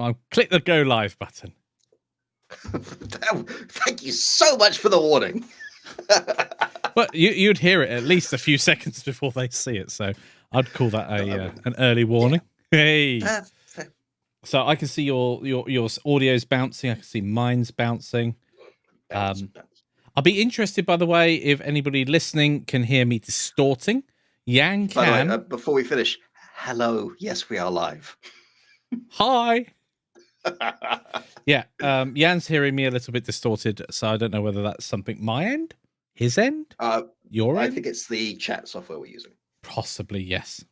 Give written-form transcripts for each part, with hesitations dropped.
I'll click the go live button. Thank you so much for the warning. But you'd hear it at least a few seconds before they see it, so I'd call that an early warning. Yeah. Hey. Fair. So I can see your audio's bouncing. I can see mine's bouncing. Bounce. I'll be interested, by the way, if anybody listening can hear me distorting. Yang can. By the way, before we finish, hello. Yes, we are live. Hi. Yeah, Jan's hearing me a little bit distorted, so I don't know whether that's something my end, his end, your end. I think it's the chat software we're using. Possibly, yes.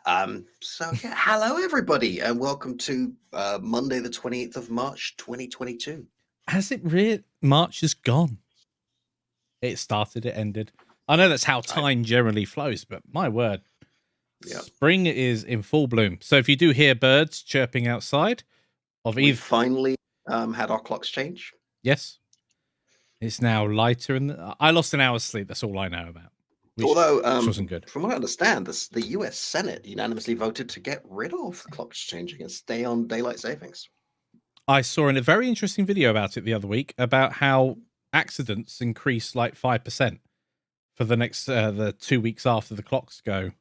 So yeah, hello everybody, and welcome to Monday, the 28th of March, 2022. Has it really? March is gone. It started, it ended. I know that's how time generally flows, but my word, spring is in full bloom. So if you do hear birds chirping outside, we finally had our clocks change. Yes, it's now lighter, and I lost an hour's sleep. That's all I know about. Although, which wasn't good. From what I understand, the U.S. Senate unanimously voted to get rid of the clocks changing and stay on daylight savings. I saw in a very interesting video about it the other week about how accidents increase like 5% for the next the 2 weeks after the clocks go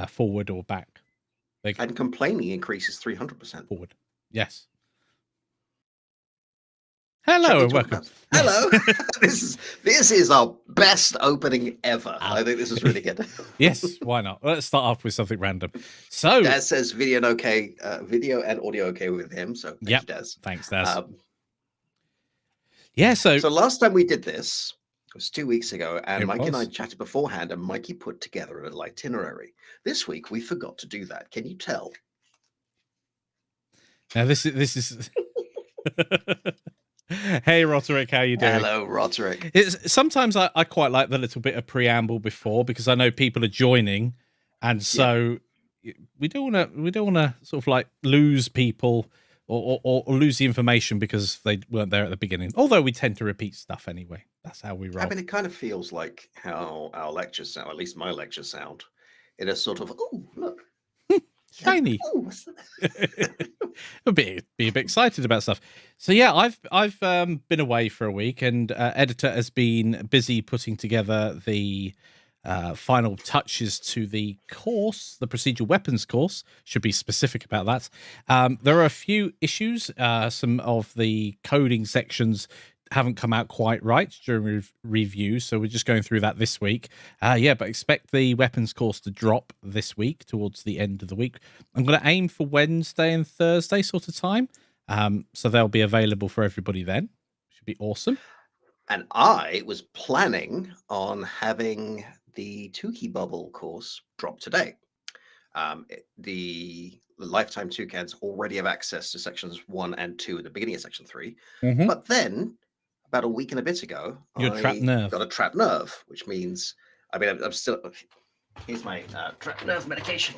forward or back. And complaining increases 300% forward. Yes. Hello and welcome. Hello. This is our best opening ever. I think this is really good. Yes, why not? Let's start off with something random. So Daz says video and audio okay with him. So thank you, Daz. Thanks, Daz. Yeah, so last time we did this was 2 weeks ago, and Mikey and I chatted beforehand, and Mikey put together a little itinerary. This week we forgot to do that. Can you tell? Now this is Hey Roderick, how you doing? Hello, Roderick. Sometimes I quite like the little bit of preamble before, because I know people are joining, and so we don't want to sort of like lose people or lose the information because they weren't there at the beginning. Although we tend to repeat stuff anyway. That's how we roll. I mean, it kind of feels like how our lectures sound, at least my lectures sound, in a sort of, oh, look. Shiny. be a bit excited about stuff. So yeah, I've been away for a week, and editor has been busy putting together the final touches to the course, the procedural weapons course. Should be specific about that. There are a few issues. Some of the coding sections haven't come out quite right during review, so we're just going through that this week. But expect the weapons course to drop this week towards the end of the week. I'm going to aim for Wednesday and Thursday sort of time, so they'll be available for everybody then. Should be awesome. And I was planning on having the Toucan bubble course drop today. The lifetime Toucans already have access to sections 1 and 2 at the beginning of section 3, but then about a week and a bit ago, I got a trapped nerve, which means, I mean, I'm still, here's my trapped nerve medication.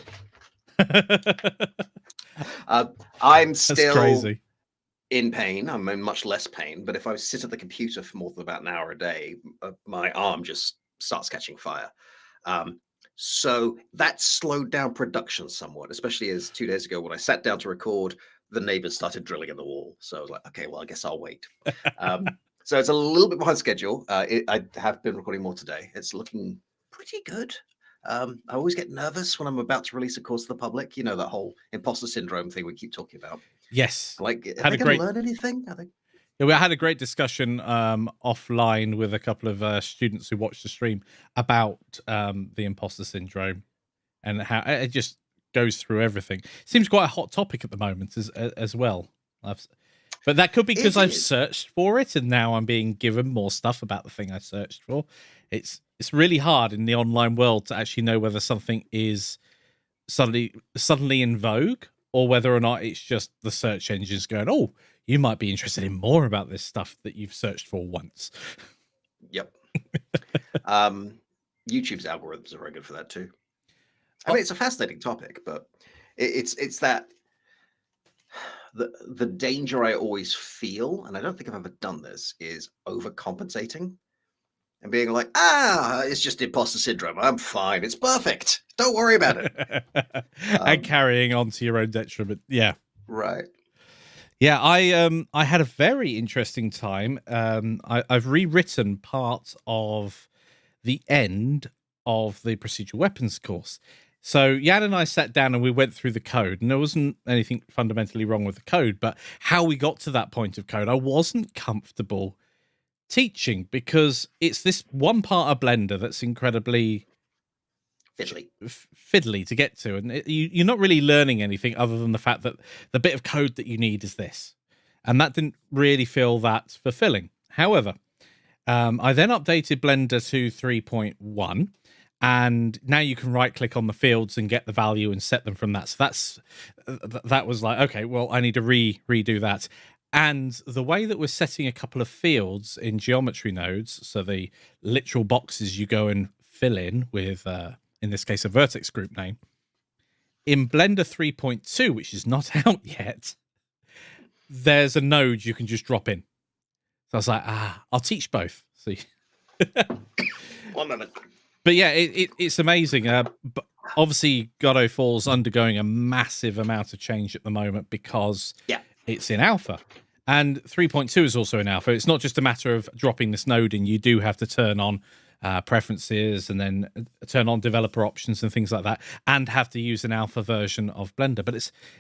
I'm still in pain. I'm in much less pain, but if I sit at the computer for more than about an hour a day, my arm just starts catching fire. So that slowed down production somewhat, especially as 2 days ago when I sat down to record, the neighbors started drilling in the wall. So I was like, okay, well, I guess I'll wait. So it's a little bit behind schedule. I have been recording more today. It's looking pretty good. I always get nervous when I'm about to release a course to the public. You know, that whole imposter syndrome thing we keep talking about. Yes. Like, are they going to learn anything? Yeah, we had a great discussion offline with a couple of students who watched the stream about the imposter syndrome and how it just goes through everything. Seems quite a hot topic at the moment as well. But that could be because I've searched for it, and now I'm being given more stuff about the thing I searched for. It's really hard in the online world to actually know whether something is suddenly in vogue, or whether or not it's just the search engines going, oh, you might be interested in more about this stuff that you've searched for once. Yep. YouTube's algorithms are very good for that too. I mean, it's a fascinating topic, but it's that the danger I always feel, and I don't think I've ever done this, is overcompensating and being like, it's just imposter syndrome. I'm fine. It's perfect. Don't worry about it. And carrying on to your own detriment. Yeah. Right. Yeah, I had a very interesting time. I've rewritten part of the end of the procedural weapons course. So Jan and I sat down and we went through the code, and there wasn't anything fundamentally wrong with the code, but how we got to that point of code, I wasn't comfortable teaching because it's this one part of Blender that's incredibly fiddly to get to, and you're not really learning anything other than the fact that the bit of code that you need is this, and that didn't really feel that fulfilling. However, I then updated Blender to 3.1, and now you can right click on the fields and get the value and set them from that. So that was like, okay, well, I need to redo that. And the way that we're setting a couple of fields in geometry nodes, so the literal boxes you go and fill in with, in this case, a vertex group name, in Blender 3.2, which is not out yet, there's a node you can just drop in. So I was like, I'll teach both. See, 1 minute. But yeah, it's amazing. But obviously, Godot 4 is undergoing a massive amount of change at the moment because it's in alpha. And 3.2 is also in alpha. It's not just a matter of dropping this node in. You do have to turn on preferences and then turn on developer options and things like that, and have to use an alpha version of Blender. But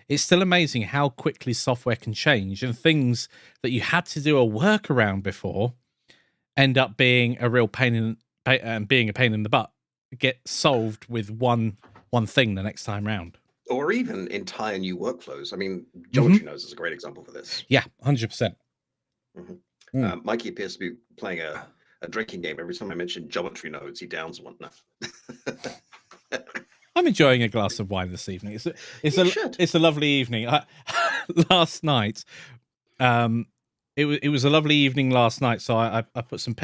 it's still amazing how quickly software can change, and things that you had to do a workaround before end up being a real pain in the butt, get solved with one thing the next time round. Or even entire new workflows. I mean, geometry nodes is a great example for this. Yeah, 100%. Mikey appears to be playing a drinking game. Every time I mention geometry nodes, he downs one. No. I'm enjoying a glass of wine this evening. It's a lovely evening. Last night, it was a lovely evening last night. So I put some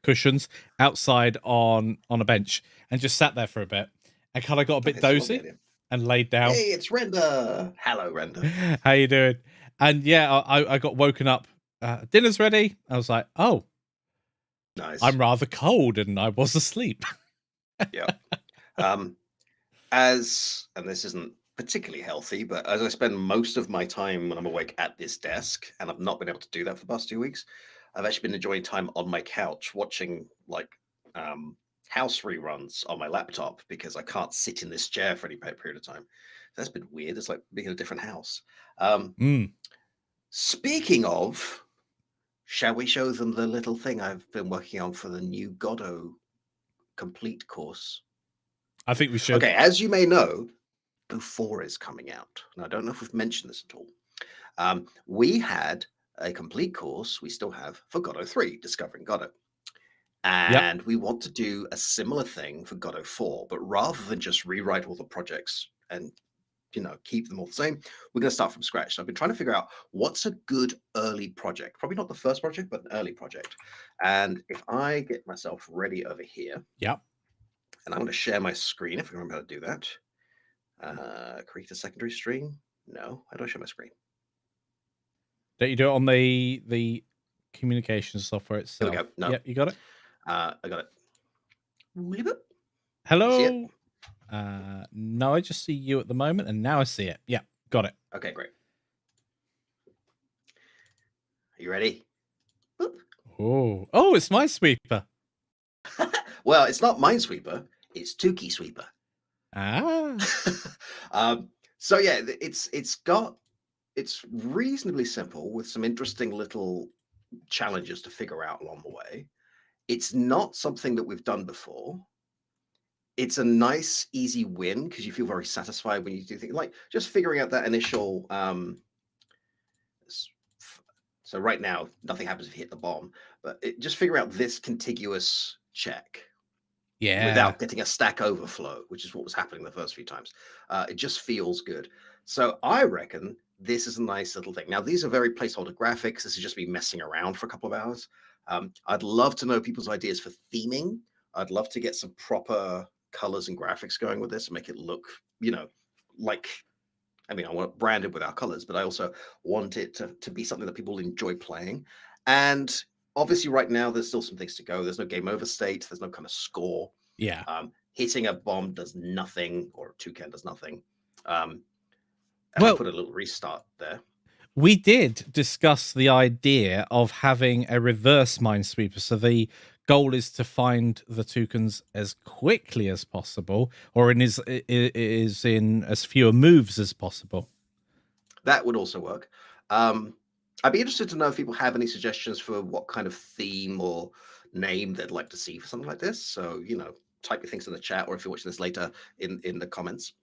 cushions outside on a bench and just sat there for a bit. And kind of got a bit dozy and laid down. Hey, it's Render. Hello, Render. How you doing? And yeah, I got woken up. Dinner's ready. I was like, oh, nice. I'm rather cold, and I was asleep. Yeah. And this isn't particularly healthy, but as I spend most of my time when I'm awake at this desk, and I've not been able to do that for the past 2 weeks, I've actually been enjoying time on my couch watching like house reruns on my laptop because I can't sit in this chair for any period of time. That's been weird. It's like being in a different house. Speaking of, shall we show them the little thing I've been working on for the new Godot complete course? I think we should. Okay, as you may know, Godot 4 is coming out. And I don't know if we've mentioned this at all. We had a complete course, we still have, for Godot 3, Discovering Godot. And we want to do a similar thing for Godot 4, but rather than just rewrite all the projects and keep them all the same, we're going to start from scratch. So I've been trying to figure out what's a good early project. Probably not the first project, but an early project. And if I get myself ready over here, and I'm going to share my screen if I remember how to do that. Create a secondary stream. No, I don't show my screen. Don't you do it on the communication software itself? Here we go. No. Yep, you got it. I got it. Hello. No, I just see you at the moment, and now I see it. Yeah, got it. Okay, great. Are you ready? Oh, it's Minesweeper. Well, it's not Minesweeper. It's Toucan Sweeper. So yeah, it's reasonably simple with some interesting little challenges to figure out along the way. It's not something that we've done before. It's a nice, easy win because you feel very satisfied when you do things like just figuring out that initial. So right now, nothing happens if you hit the bomb, but just figure out this contiguous check. Yeah. Without getting a stack overflow, which is what was happening the first few times. It just feels good. So I reckon this is a nice little thing. Now, these are very placeholder graphics. This is just me messing around for a couple of hours. I'd love to know people's ideas for theming. I'd love to get some proper colors and graphics going with this and make it look, like, I mean, I want it branded with our colors, but I also want it to be something that people enjoy playing. And obviously, right now, there's still some things to go. There's no game over state. There's no kind of score. Yeah. Hitting a bomb does nothing, or Toucan does nothing. And I put a little restart there. We did discuss the idea of having a reverse Minesweeper. So the goal is to find the toucans as quickly as possible, or in as fewer moves as possible. That would also work. I'd be interested to know if people have any suggestions for what kind of theme or name they'd like to see for something like this. So, type your things in the chat, or if you're watching this later, in the comments.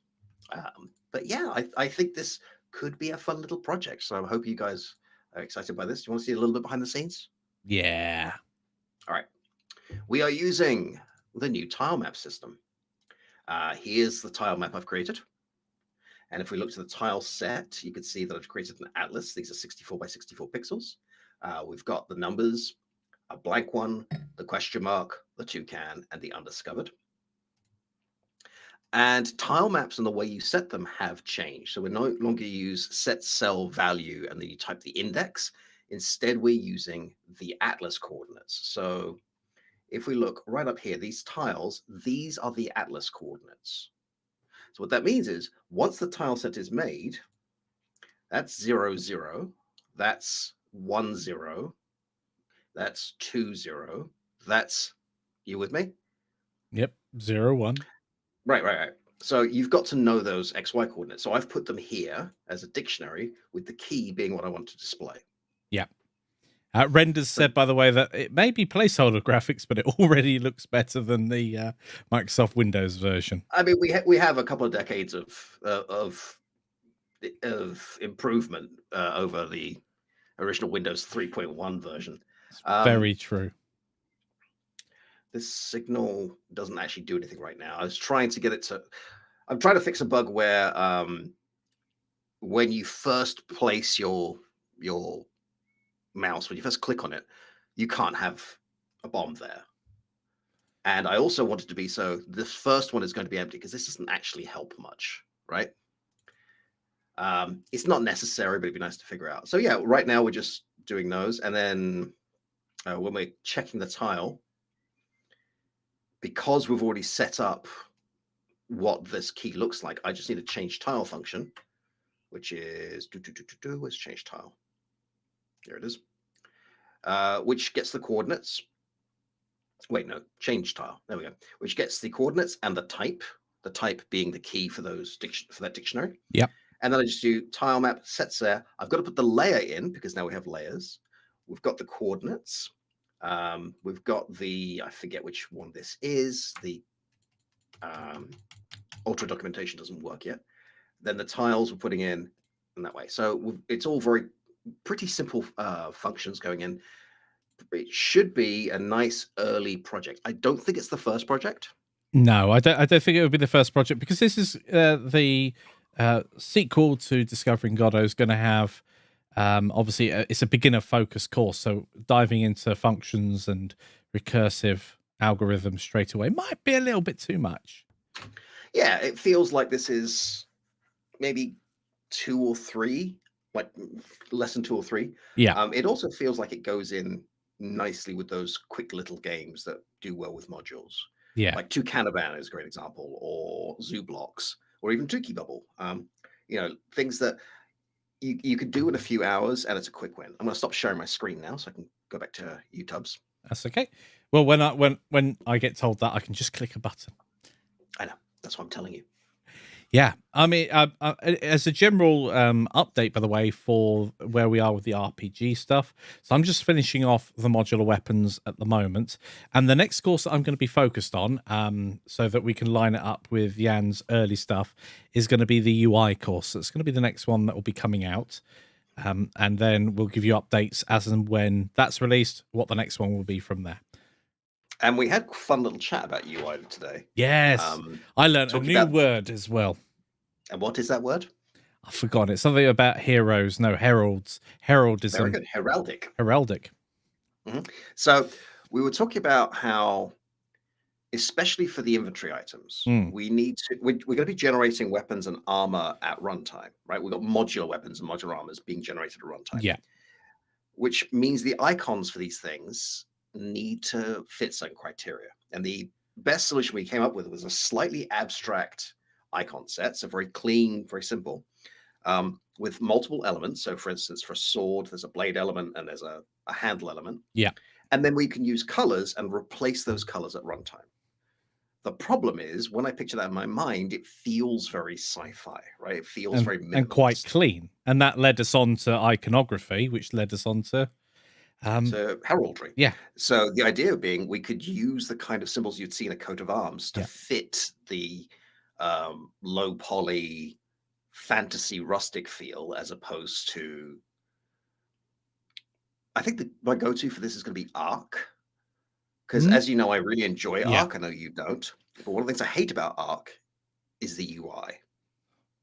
But yeah, I think this could be a fun little project. So I hope you guys are excited by this. Do you want to see a little bit behind the scenes? Yeah. All right. We are using the new tile map system. Here's the tile map I've created. And if we look to the tile set, you can see that I've created an atlas. These are 64 by 64 pixels. We've got the numbers, a blank one, the question mark, the toucan, and the undiscovered. And tile maps and the way you set them have changed. So we no longer use set cell value and then you type the index. Instead, we're using the atlas coordinates. So if we look right up here, these tiles, these are the atlas coordinates. So what that means is once the tile set is made, that's 0, 0, that's 1, 0, that's 2, 0, that's, you with me? Yep, 0, 1. Right. So you've got to know those XY coordinates. So I've put them here as a dictionary with the key being what I want to display. Yeah. Renders said, by the way, that it may be placeholder graphics, but it already looks better than the Microsoft Windows version. I mean, we have a couple of decades of improvement over the original Windows 3.1 version. It's very true. This signal doesn't actually do anything right now. I was trying to get it to. I'm trying to fix a bug where when you first place your mouse, when you first click on it, you can't have a bomb there. And I also want it to be so this first one is going to be empty because this doesn't actually help much, right? It's not necessary, but it'd be nice to figure out. So yeah, right now we're just doing those. And then when we're checking the tile, because we've already set up what this key looks like, I just need to change tile function, which is let's change tile. There it is. Which gets the coordinates. Wait, no, change tile. There we go. Which gets the coordinates and the type being the key for those for that dictionary. Yep. And then I just do tile map sets there. I've got to put the layer in because now we have layers. We've got the coordinates. We've got the, I forget which one this is. The ultra documentation doesn't work yet. Then the tiles we're putting in that way. So it's all pretty simple functions going in. It should be a nice early project. I don't think it's the first project. No, I don't think it would be the first project because this is the sequel to Discovering Godot is going to have obviously it's a beginner focused course, so diving into functions and recursive algorithms straight away might be a little bit too much. Yeah, it feels like this is maybe 2 or 3, like lesson 2 or 3. Yeah. It also feels like it goes in nicely with those quick little games that do well with modules. Yeah, like Toucan is a great example, or Zoo Blocks, or even Tuki Bubble. Things that you could do in a few hours, and it's a quick win. I'm going to stop sharing my screen now, so I can go back to YouTubes. That's okay. Well, when I get told that, I can just click a button. I know. That's what I'm telling you. Yeah, I mean, as a general update, by the way, for where we are with the RPG stuff. So I'm just finishing off the modular weapons at the moment, and the next course that I'm going to be focused on, so that we can line it up with Jan's early stuff, is going to be the UI course. So it's going to be the next one that will be coming out, and then we'll give you updates as and when that's released, what the next one will be from there. And we had a fun little chat about UI today. Yes, I learned a new word as well. And what is that word? I forgot it. Something about heroes. No, heralds. Heraldism. Very good. Heraldic. Heraldic. Mm-hmm. So we were talking about how, especially for the inventory items, we're going to be generating weapons and armor at runtime, right? We've got modular weapons and modular armors being generated at runtime. Yeah. Which means the icons for these things need to fit certain criteria. And the best solution we came up with was a slightly abstract icon set, so very clean, very simple. with multiple elements. So, for instance, for a sword, there's a blade element and there's a handle element. Yeah. And then we can use colors and replace those colors at runtime. The problem is when I picture that in my mind, it feels very sci-fi, right? It feels very minimalist. And quite clean. And that led us on to iconography, which led us on to heraldry. Yeah. So the idea being we could use the kind of symbols you'd see in a coat of arms to fit the low poly fantasy rustic feel, as opposed to, I think my go-to for this is going to be Arc. Because as you know, I really enjoy Arc. I know you don't. But one of the things I hate about Arc is the UI.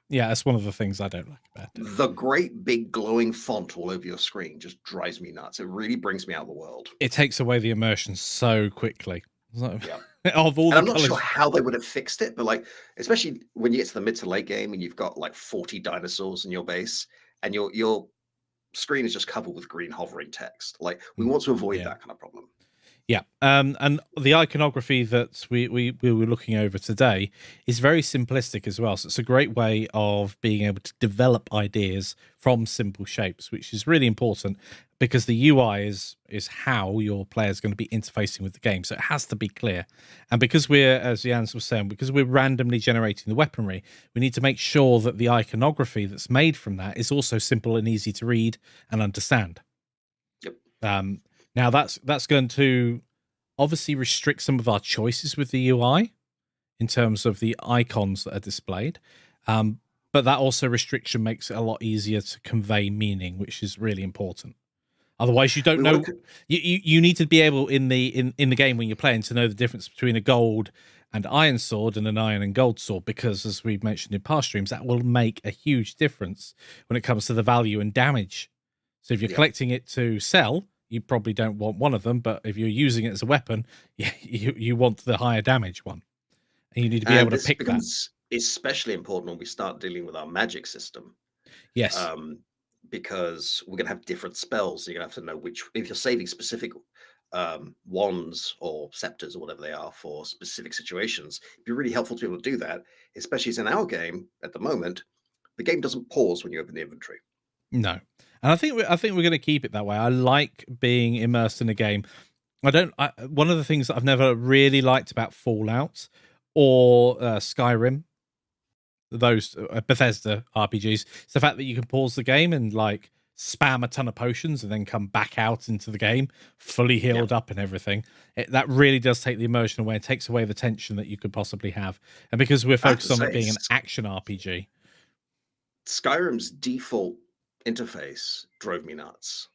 Yeah, that's one of the things I don't like about it. The great big glowing font all over your screen just drives me nuts. It really brings me out of the world. It takes away the immersion so quickly. Yeah. Of all and I'm not sure how they would have fixed it, but like, especially when you get to the mid to late game and you've got like 40 dinosaurs in your base and your screen is just covered with green hovering text. Like, we want to avoid that kind of problem. Yeah, and the iconography that we were looking over today is very simplistic as well. So it's a great way of being able to develop ideas from simple shapes, which is really important because the UI is how your player is going to be interfacing with the game. So it has to be clear. And because we're, as Jans was saying, because we're randomly generating the weaponry, we need to make sure that the iconography that's made from that is also simple and easy to read and understand. Yep. Now that's going to obviously restrict some of our choices with the UI in terms of the icons that are displayed. But that also restriction makes it a lot easier to convey meaning, which is really important. Otherwise, you don't know. You need to be able in the game when you're playing to know the difference between a gold and iron sword and an iron and gold sword, because as we've mentioned in past streams, that will make a huge difference when it comes to the value and damage. So if you're collecting it to sell, you probably don't want one of them, but if you're using it as a weapon, you want the higher damage one, and you need to be able to pick that. Especially important when we start dealing with our magic system. Yes. Because we're going to have different spells. So you're going to have to know which, if you're saving specific wands or scepters or whatever they are for specific situations, it'd be really helpful to be able to do that, especially as in our game at the moment, the game doesn't pause when you open the inventory. No. And I think we're going to keep it that way. I like being immersed in a game. One of the things that I've never really liked about Fallout or Skyrim, those Bethesda RPGs, is the fact that you can pause the game and like spam a ton of potions and then come back out into the game fully healed up and everything. That really does take the immersion away. It takes away the tension that you could possibly have. And because we're focused on it being an action RPG, Skyrim's default interface drove me nuts.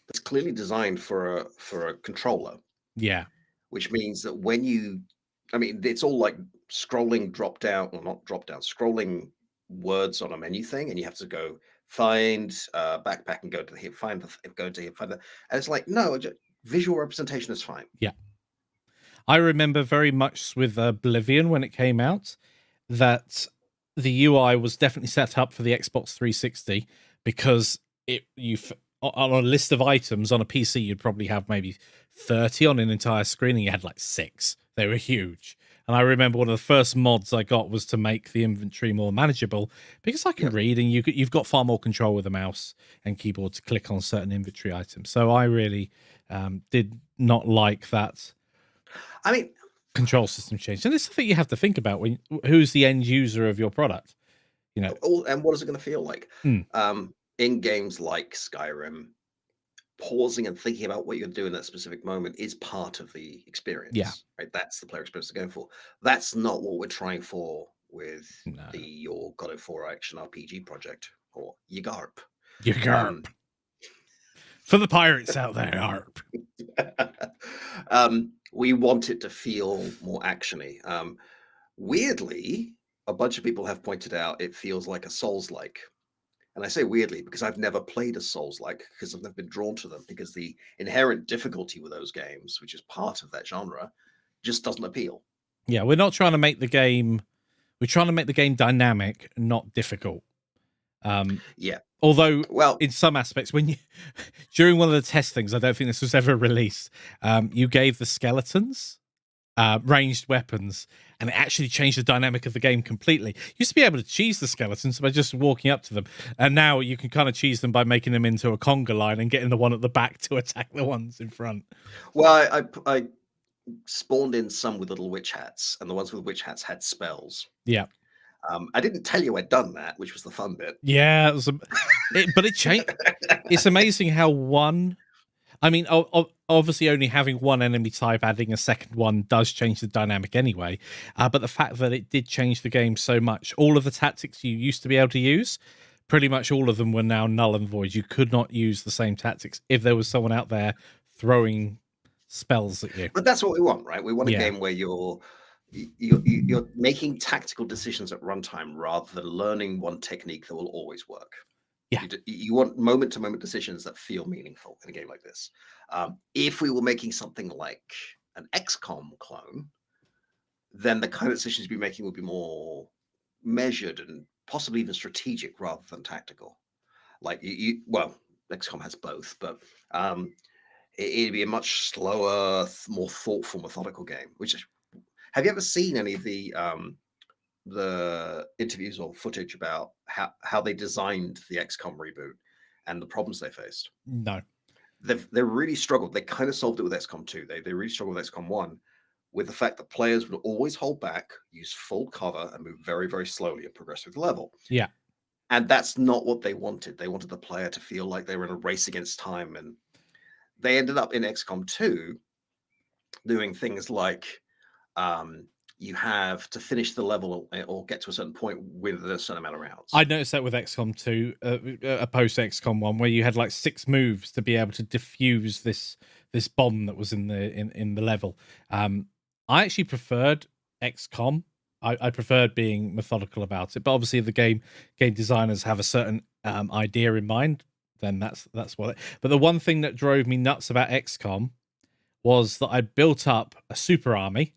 It's clearly designed for a controller. Yeah. Which means that when it's all like scrolling scrolling words on a menu thing, and you have to go find backpack and go to here, find that. And it's like, no, visual representation is fine. Yeah. I remember very much with Oblivion when it came out that the UI was definitely set up for the Xbox 360 because on a list of items on a PC, you'd probably have maybe 30 on an entire screen, and you had like 6. They were huge. And I remember one of the first mods I got was to make the inventory more manageable because I can read, and you've got far more control with the mouse and keyboard to click on certain inventory items. So I really did not like that. Control system change, and it's something you have to think about when who's the end user of your product, and what is it going to feel like? In games like Skyrim, pausing and thinking about what you're doing in that specific moment is part of the experience. Yeah, right. That's the player experience they're going for. That's not what we're trying for with your Godot 4 action RPG project or YGARP. YGARP. For the pirates out there, ARP. We want it to feel more actiony. Weirdly, a bunch of people have pointed out it feels like a Souls-like. And I say weirdly because I've never played a Souls-like, because I've never been drawn to them, because the inherent difficulty with those games, which is part of that genre, just doesn't appeal. Yeah, we're not trying to make the game... We're trying to make the game dynamic, not difficult. Although, in some aspects, when you during one of the test things, I don't think this was ever released, you gave the skeletons ranged weapons, and it actually changed the dynamic of the game completely. You used to be able to cheese the skeletons by just walking up to them, and now you can kind of cheese them by making them into a conga line and getting the one at the back to attack the ones in front. Well, I spawned in some with little witch hats, and the ones with witch hats had spells. Yeah. I didn't tell you I'd done that, which was the fun bit. Yeah, but it changed. It's amazing how one. I mean, obviously, only having one enemy type, adding a second one, does change the dynamic anyway. But the fact that it did change the game so much, all of the tactics you used to be able to use, pretty much all of them were now null and void. You could not use the same tactics if there was someone out there throwing spells at you. But that's what we want, right? We want a game where you're making tactical decisions at runtime rather than learning one technique that will always work. Yeah. You want moment-to-moment decisions that feel meaningful in a game like this. If we were making something like an XCOM clone, then the kind of decisions you'd be making would be more measured and possibly even strategic rather than tactical. Like well, XCOM has both, but it'd be a much slower, more thoughtful, methodical game. Have you ever seen any of the interviews or footage about how they designed the XCOM reboot and the problems they faced? No. They really struggled. They kind of solved it with XCOM 2. They really struggled with XCOM 1 with the fact that players would always hold back, use full cover, and move very, very slowly and progress through the level. Yeah. And that's not what they wanted. They wanted the player to feel like they were in a race against time. And they ended up in XCOM 2 doing things like you have to finish the level or get to a certain point with a certain amount of rounds. I noticed that with XCOM 2, opposed to XCOM 1, where you had like 6 moves to be able to defuse this bomb that was in the level. I actually preferred XCOM. I preferred being methodical about it, but obviously if the game designers have a certain idea in mind, then that's what it. But the one thing that drove me nuts about XCOM was that I built up a super army.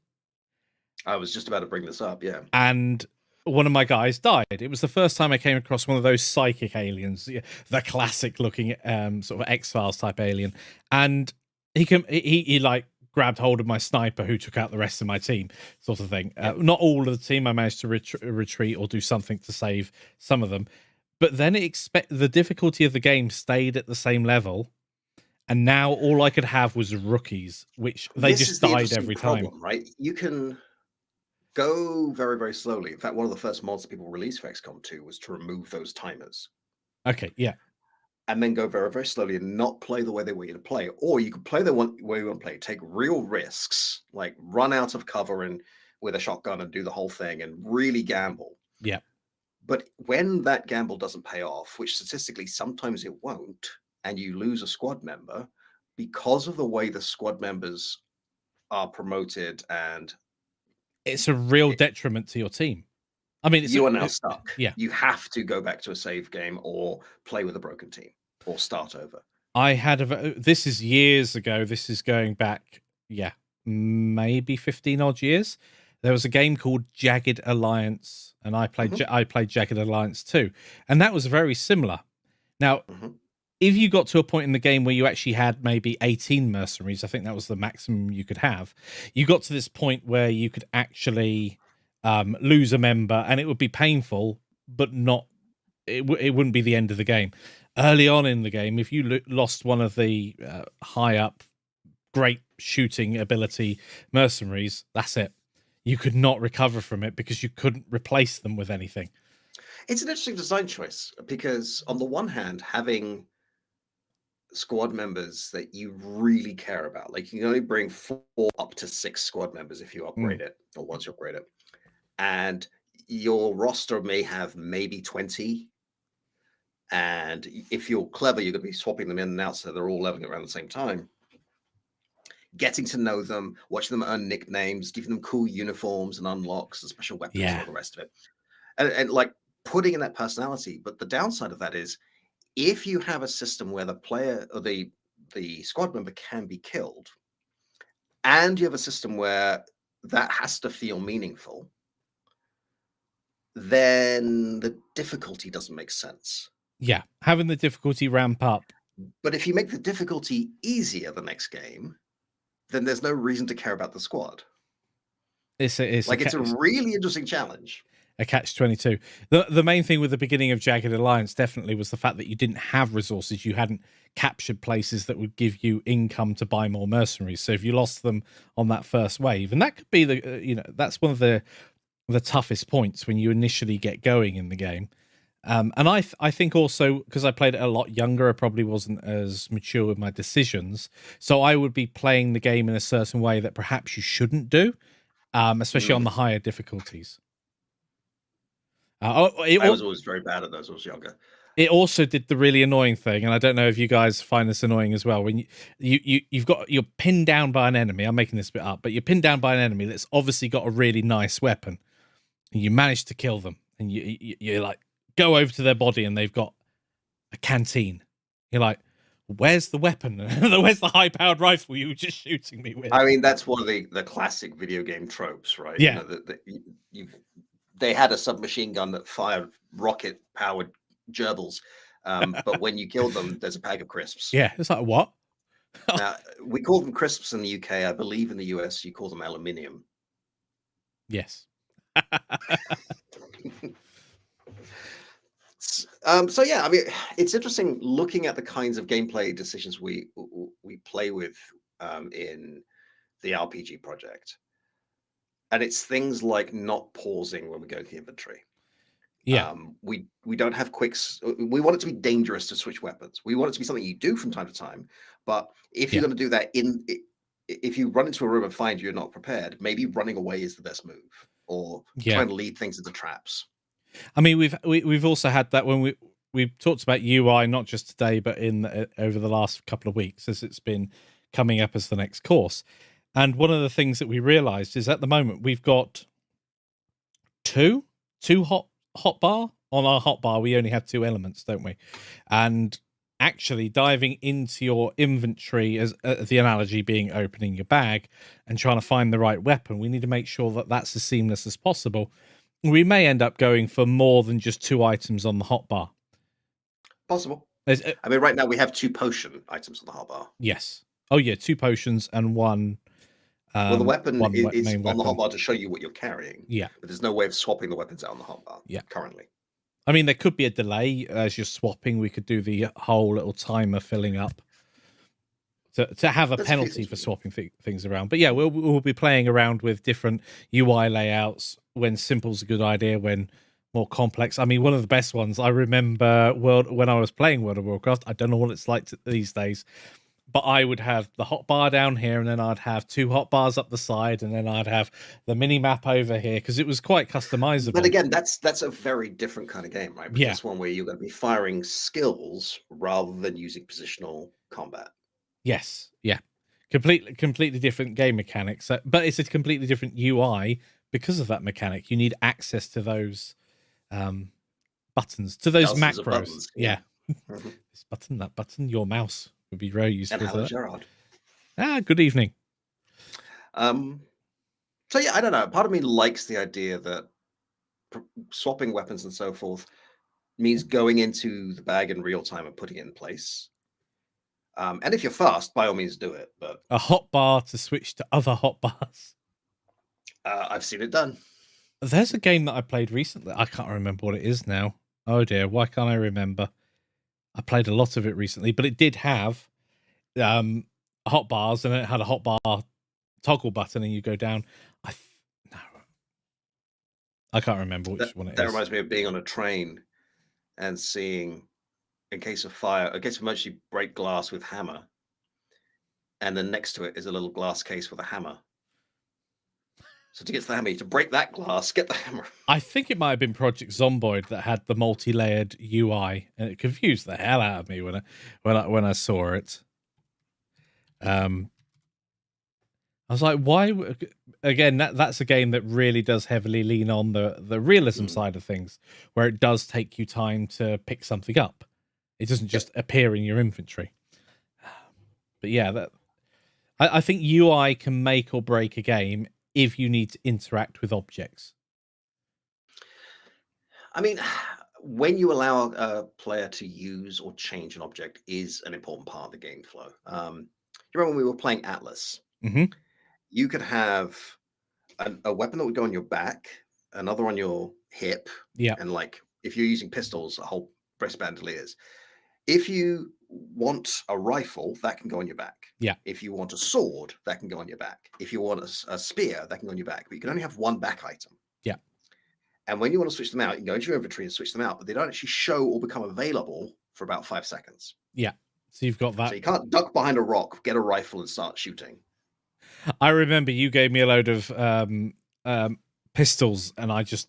I was just about to bring this up, yeah. And one of my guys died. It was the first time I came across one of those psychic aliens, the classic looking sort of X-Files type alien. And he like grabbed hold of my sniper who took out the rest of my team, sort of thing. Not all of the team. I managed to retreat or do something to save some of them. But then the difficulty of the game stayed at the same level. And now all I could have was rookies, which they just died every time. Right? You can go very, very slowly. In fact, one of the first mods people released for XCOM 2 was to remove those timers. Okay, yeah. And then go very, very slowly and not play the way they want you to play. Or you could play the way you want to play, take real risks, like run out of cover and with a shotgun and do the whole thing and really gamble. Yeah. But when that gamble doesn't pay off, which statistically sometimes it won't, and you lose a squad member, because of the way the squad members are promoted and it's a real detriment to your team. I mean, you are now stuck. Yeah. You have to go back to a save game or play with a broken team or start over. I had this is years ago. This is going back, maybe 15 odd years. There was a game called Jagged Alliance, and I played Jagged Alliance 2, and that was very similar. Now, if you got to a point in the game where you actually had maybe 18 mercenaries, I think that was the maximum you could have. You got to this point where you could actually lose a member, and it would be painful, but it wouldn't be the end of the game. Early on in the game, if you lost one of the high up, great shooting ability mercenaries, that's it. You could not recover from it because you couldn't replace them with anything. It's an interesting design choice because on the one hand, having squad members that you really care about, like you can only bring 4 up to 6 squad members if you upgrade it, or once you upgrade it, and your roster may have maybe 20, and if you're clever you're going to be swapping them in and out so they're all leveling around the same time. Getting to know them, watching them earn nicknames, giving them cool uniforms and unlocks and special weapons and all the rest of it, and like putting in that personality. But the downside of that is if you have a system where the player or the squad member can be killed, and you have a system where that has to feel meaningful, then the difficulty doesn't make sense. Yeah, having the difficulty ramp up. But if you make the difficulty easier the next game, then there's no reason to care about the squad. It's a really interesting challenge. A catch-22. The main thing with the beginning of Jagged Alliance definitely was the fact that you didn't have resources. You hadn't captured places that would give you income to buy more mercenaries. So if you lost them on that first wave, and that could be that's one of the toughest points when you initially get going in the game. And I think also because I played it a lot younger, I probably wasn't as mature with my decisions. So I would be playing the game in a certain way that perhaps you shouldn't do, especially on the higher difficulties. I was always very bad at those when I was younger. It also did the really annoying thing, and I don't know if you guys find this annoying as well. When you're pinned down by an enemy. I'm making this bit up, but you're pinned down by an enemy that's obviously got a really nice weapon, and you manage to kill them, and you like go over to their body, and they've got a canteen. You're like, where's the weapon? Where's the high-powered rifle you were just shooting me with? I mean, that's one of the classic video game tropes, right? Yeah. They had a submachine gun that fired rocket-powered gerbils, but when you killed them, there's a bag of crisps. Yeah, it's like, what? Now, we call them crisps in the UK. I believe in the US, you call them aluminium. Yes. So yeah, I mean, it's interesting looking at the kinds of gameplay decisions we play with in the RPG project, and it's things like not pausing when we go to the inventory. Yeah, we don't have quicks. We want it to be dangerous to switch weapons. We want it to be something you do from time to time. But if you're going to do that if you run into a room and find you're not prepared, maybe running away is the best move, or trying to lead things into traps. I mean, we've also had that when we've talked about UI, not just today, but over the last couple of weeks as it's been coming up as the next course. And one of the things that we realized is at the moment we've got two hotbar. On our hotbar, we only have 2 elements, don't we? And actually diving into your inventory, as the analogy being opening your bag and trying to find the right weapon, we need to make sure that that's as seamless as possible. We may end up going for more than just 2 items on the hotbar. Possible. I mean, right now we have 2 potion items on the hotbar. Yes. Oh yeah, 2 potions and 1. Well, the weapon is on the hotbar to show you what you're carrying. Yeah, but there's no way of swapping the weapons out on the hotbar. Yeah, currently. I mean, there could be a delay as you're swapping. We could do the whole little timer filling up to have a penalty for swapping things around. But yeah, we'll be playing around with different UI layouts. When simple's a good idea, when more complex. I mean, one of the best ones I remember when I was playing World of Warcraft. I don't know what it's like these days, but I would have the hotbar down here, and then I'd have 2 hotbars up the side, and then I'd have the mini map over here because it was quite customizable. But again, that's a very different kind of game, right? Because it's one where you're going to be firing skills rather than using positional combat. Yes, yeah, completely different game mechanics, but it's a completely different UI because of that mechanic. You need access to those buttons, to those macros. Buttons, yeah. This button, that button, your mouse would be very useful. And hello, Gerard. Good evening. So yeah, I don't know. Part of me likes the idea that swapping weapons and so forth means going into the bag in real time and putting it in place. And if you're fast, by all means do it. But a hotbar to switch to other hotbars. I've seen it done. There's a game that I played recently. I can't remember what it is now. Oh dear, why can't I remember? I played a lot of it recently, but it did have hotbars, and it had a hotbar toggle button, and you go down. I can't remember which one it is. That reminds me of being on a train and seeing, in case of fire, in case of emergency, break glass with hammer, and then next to it is a little glass case with a hammer. So to get to the hammer, you have to break that glass, get the hammer. I think it might have been Project Zomboid that had the multi-layered UI, and it confused the hell out of me when I saw it. I was like, why? Again, that's a game that really does heavily lean on the realism side of things, where it does take you time to pick something up. It doesn't just appear in your inventory. But yeah, I think UI can make or break a game if you need to interact with objects. I mean, when you allow a player to use or change an object is an important part of the game flow. You remember when we were playing Atlas? Mm-hmm. You could have a weapon that would go on your back, another on your hip, Yeah. and like if you're using pistols, a whole breast bandoliers. If you want a rifle, that can go on your back. Yeah. If you want a sword, that can go on your back. If you want a spear, that can go on your back. But you can only have one back item. Yeah. And when you want to switch them out, you can go into your inventory and switch them out, but they don't actually show or become available for about 5 seconds. Yeah. So you've got that. So you can't duck behind a rock, get a rifle, and start shooting. I remember you gave me a load of pistols, and I just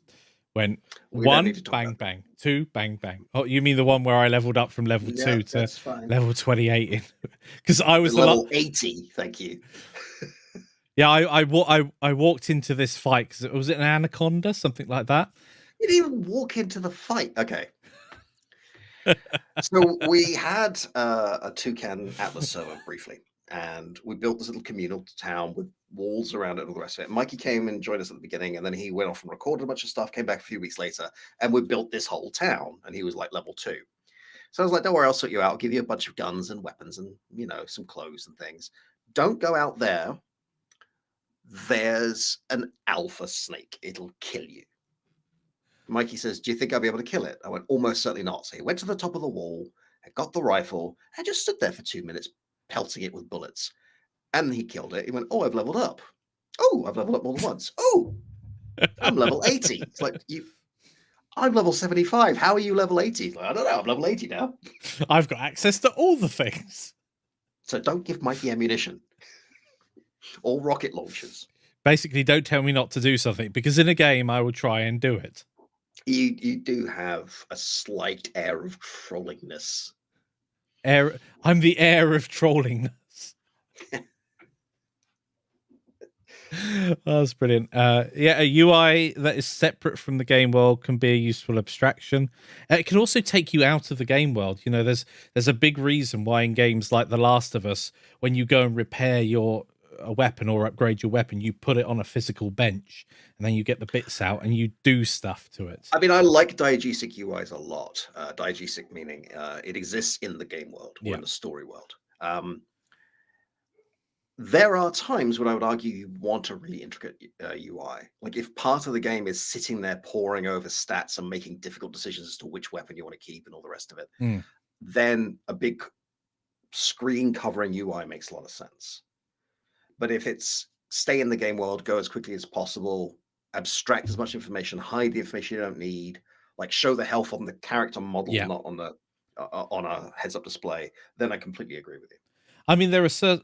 went one bang bang, two bang bang. Oh, you mean the one where I leveled up from level 2 to level 28 in? Because I was level 80. Thank you. Yeah, I walked into this fight because was it an anaconda, something like that. You didn't even walk into the fight. Okay. So we had a Toucan Atlas server briefly, and we built this little communal town with walls around it and all the rest of it. Mikey came and joined us at the beginning, and then he went off and recorded a bunch of stuff, came back a few weeks later, and we built this whole town, and he was like level 2. So I was like, don't worry, I'll sort you out. I'll give you a bunch of guns and weapons and, some clothes and things. Don't go out there. There's an alpha snake. It'll kill you. Mikey says, do you think I'll be able to kill it? I went, almost certainly not. So he went to the top of the wall and got the rifle and just stood there for 2 minutes, pelting it with bullets. And he killed it. He went, oh, I've leveled up. Oh, I've leveled up more than once. Oh, I'm level 80. It's like, I'm level 75. How are you level 80? Like, I don't know. I'm level 80 now. I've got access to all the things. So don't give Mikey ammunition or rocket launchers. Basically, don't tell me not to do something, because in a game, I will try and do it. You do have a slight air of trollingness. I'm the heir of trollingness. That's brilliant. Yeah, a UI that is separate from the game world can be a useful abstraction. It can also take you out of the game world. There's a big reason why in games like The Last of Us, when you go and repair a weapon or upgrade your weapon, you put it on a physical bench, and then you get the bits out and you do stuff to it. I mean, I like diegesic UIs a lot. Diegesic meaning it exists in the game world or in the story world. There are times when I would argue you want a really intricate UI. Like if part of the game is sitting there poring over stats and making difficult decisions as to which weapon you want to keep and all the rest of it, then a big screen covering UI makes a lot of sense. But if it's stay in the game world, go as quickly as possible, abstract as much information, hide the information you don't need, like show the health on the character model, not on the on a heads-up display, then I completely agree with you. I mean, there's a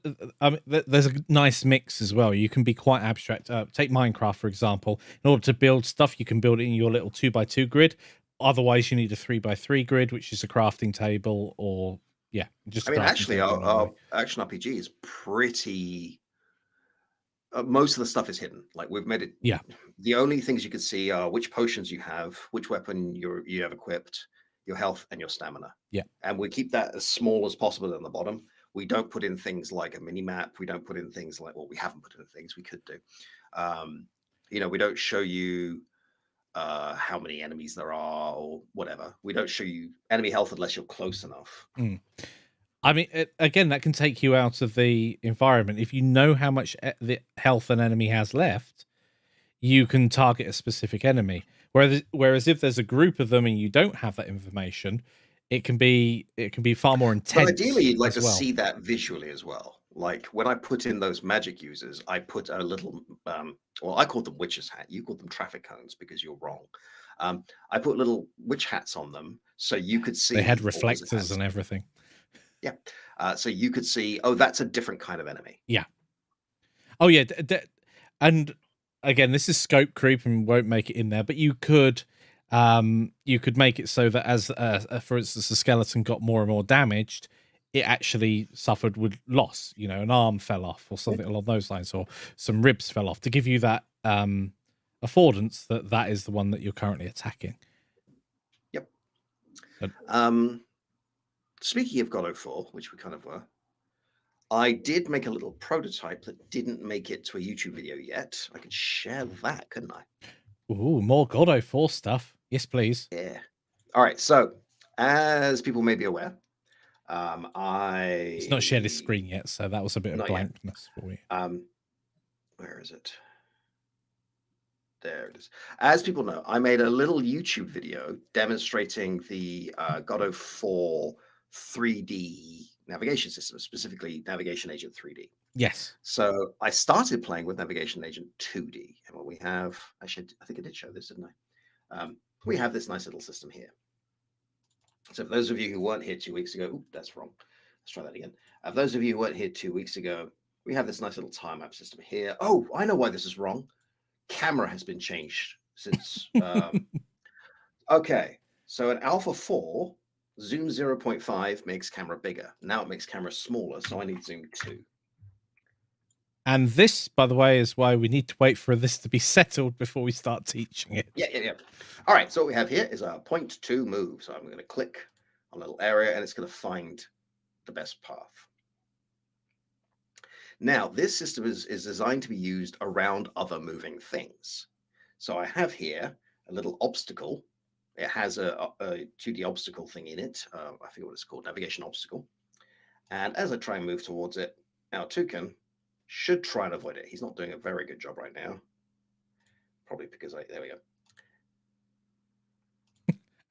nice mix as well. You can be quite abstract. Take Minecraft, for example. In order to build stuff, you can build it in your little 2x2 grid. Otherwise, you need a 3x3 grid, which is a crafting table, or just. I mean, actually, our action RPG is pretty. Most of the stuff is hidden. Like we've made it. Yeah. The only things you can see are which potions you have, which weapon you have equipped, your health, and your stamina. Yeah. And we keep that as small as possible in the bottom. We don't put in things like a mini map. We don't put in things like, well, we haven't put in things we could do. We don't show you how many enemies there are or whatever. We don't show you enemy health unless you're close enough. I mean, again, that can take you out of the environment. If you know how much the health an enemy has left, you can target a specific enemy. Whereas if there's a group of them and you don't have that information, it can be far more intense. But ideally, you'd like to see that visually as well. Like when I put in those magic users, I put a little, I called them witch's hat. You called them traffic cones because you're wrong. I put little witch hats on them so you could see. They had reflectors and everything. Yeah. So you could see, oh, that's a different kind of enemy. Yeah. Oh, yeah. And again, this is scope creep and won't make it in there, but you could make it so that as for instance the skeleton got more and more damaged, it actually suffered with loss. An arm fell off or something along those lines, or some ribs fell off, to give you that affordance that is the one that you're currently attacking. Yep. But, speaking of Godot 4, which we kind of were, I did make a little prototype that didn't make it to a YouTube video yet. I could share that, couldn't I? Ooh, more Godot 4 stuff. Yes, please. Yeah. All right. So, as people may be aware, It's not shared his screen yet, so that was a bit of blankness for you. Where is it? There it is. As people know, I made a little YouTube video demonstrating the Godot 4 3D navigation system, specifically Navigation Agent 3D. Yes. So I started playing with Navigation Agent 2D. And what we have, actually, I think I did show this, didn't I? We have this nice little system here. So for those of you who weren't here 2 weeks ago, ooh, that's wrong. Let's try that again. For those of you who weren't here 2 weeks ago, we have this nice little time map system here. Oh, I know why this is wrong. Camera has been changed since. Okay, so in Alpha 4, zoom 0.5 makes camera bigger. Now it makes camera smaller, so I need zoom 2. And this, by the way, is why we need to wait for this to be settled before we start teaching it. Yeah. All right, so what we have here is a point to move. So I'm going to click on a little area, and it's going to find the best path. Now, this system is designed to be used around other moving things. So I have here a little obstacle. It has a 2D obstacle thing in it. I forget what it's called, navigation obstacle. And as I try and move towards it, our Toucan should try and avoid it. He's not doing a very good job right now. Probably because there we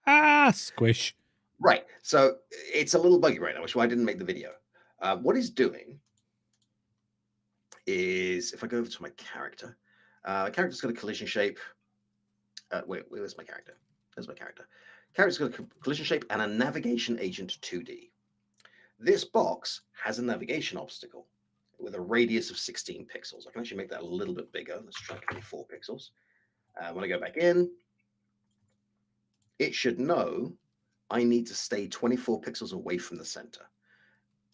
go. Squish. Right. So it's a little buggy right now, which is why I didn't make the video. What he's doing is, if I go over to my character, character's got a collision shape. Wait, where's my character? There's my character. Character's got a collision shape and a navigation agent 2D. This box has a navigation obstacle with a radius of 16 pixels. I can actually make that a little bit bigger. Let's try 24 pixels. When I go back in, it should know I need to stay 24 pixels away from the center.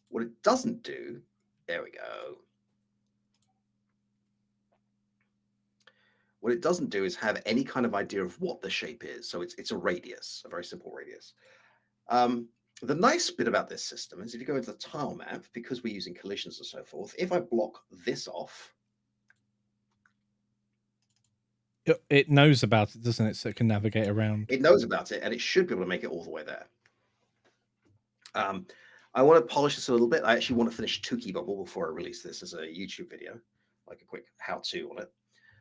What it doesn't do, there we go. What it doesn't do is have any kind of idea of what the shape is. So it's a radius, a very simple radius. The nice bit about this system is if you go into the tile map, because we're using collisions and so forth, if I block this off. It knows about it, doesn't it? So it can navigate around. It knows about it, and it should be able to make it all the way there. I want to polish this a little bit. I actually want to finish Toucan Bubble before I release this as a YouTube video, like a quick how-to on it.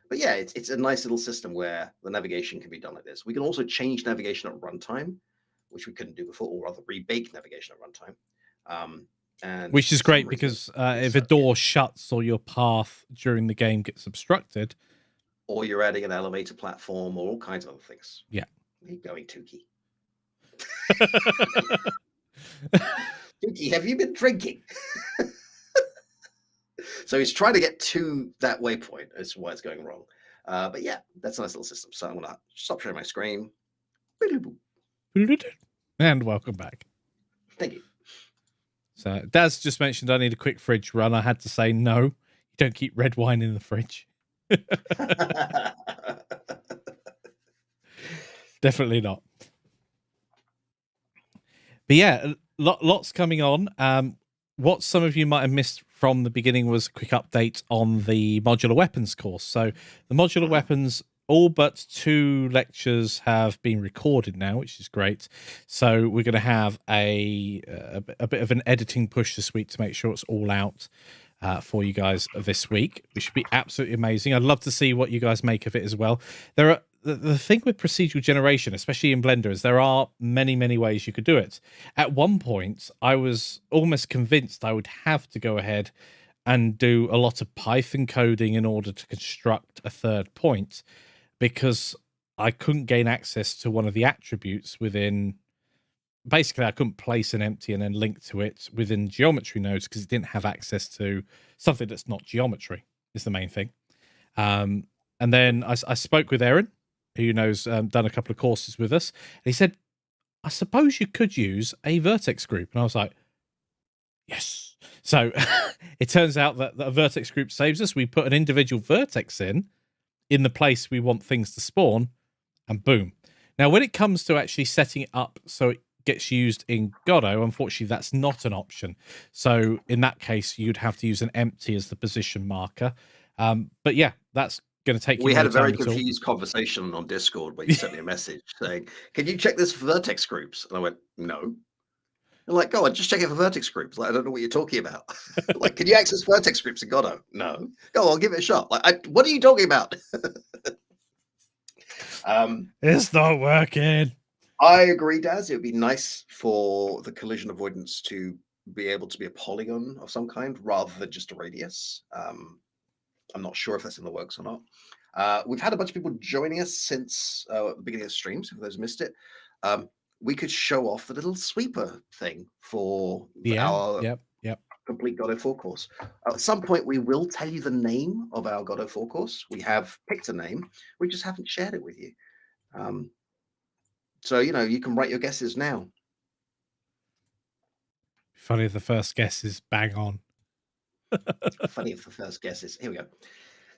But yeah, it's a nice little system where the navigation can be done like this. We can also change navigation at runtime, which we couldn't do before, or rather rebake navigation at runtime. And which is great because if a door shuts or your path during the game gets obstructed, or you're adding an elevator platform or all kinds of other things. Yeah. Where are you going, Toucan? Toucan, have you been drinking? So he's trying to get to that waypoint. That's why it's going wrong. But yeah, that's a nice little system. So I'm going to stop sharing my screen. And welcome back. Thank you. So Daz just mentioned I need a quick fridge run. I had to say no. You don't keep red wine in the fridge. Definitely not. But yeah, lots coming on. What some of you might have missed from the beginning was a quick update on the modular weapons course. So the modular weapons, all but 2 lectures have been recorded now, which is great. So we're going to have a bit of an editing push this week to make sure it's all out for you guys this week, which should be absolutely amazing. I'd love to see what you guys make of it as well. There are the thing with procedural generation, especially in Blender, is there are many ways you could do it. At one point, I was almost convinced I would have to go ahead and do a lot of Python coding in order to construct a third point, because I couldn't gain access to one of the attributes within. Basically, I couldn't place an empty and then link to it within geometry nodes because it didn't have access to something that's not geometry, is the main thing. And then I spoke with Aaron, who knows, done a couple of courses with us. And he said, I suppose you could use a vertex group. And I was like, yes. So it turns out that a vertex group saves us. We put an individual vertex in the place we want things to spawn, and boom. Now, when it comes to actually setting it up so it gets used in Godot, unfortunately, that's not an option. So in that case, you'd have to use an empty as the position marker. But yeah, that's going to take. We had a very confused conversation on Discord where you sent me a message saying, "Can you check this for vertex groups?" And I went, "No." I'm like, "Go on, just check it for vertex groups." Like, I don't know what you're talking about. Like, can you access vertex groups in Godot? No. Go on, give it a shot. Like, what are you talking about? It's not working. I agree, Daz. It would be nice for the collision avoidance to be able to be a polygon of some kind rather than just a radius. I'm not sure if that's in the works or not. We've had a bunch of people joining us since the beginning of the stream, so for those who missed it. We could show off the little sweeper thing for our complete Godot 4 course. At some point, we will tell you the name of our Godot 4 course. We have picked a name. We just haven't shared it with you. So, you can write your guesses now. Funny if the first guess is bang on. Funny if the first guess is. Here we go.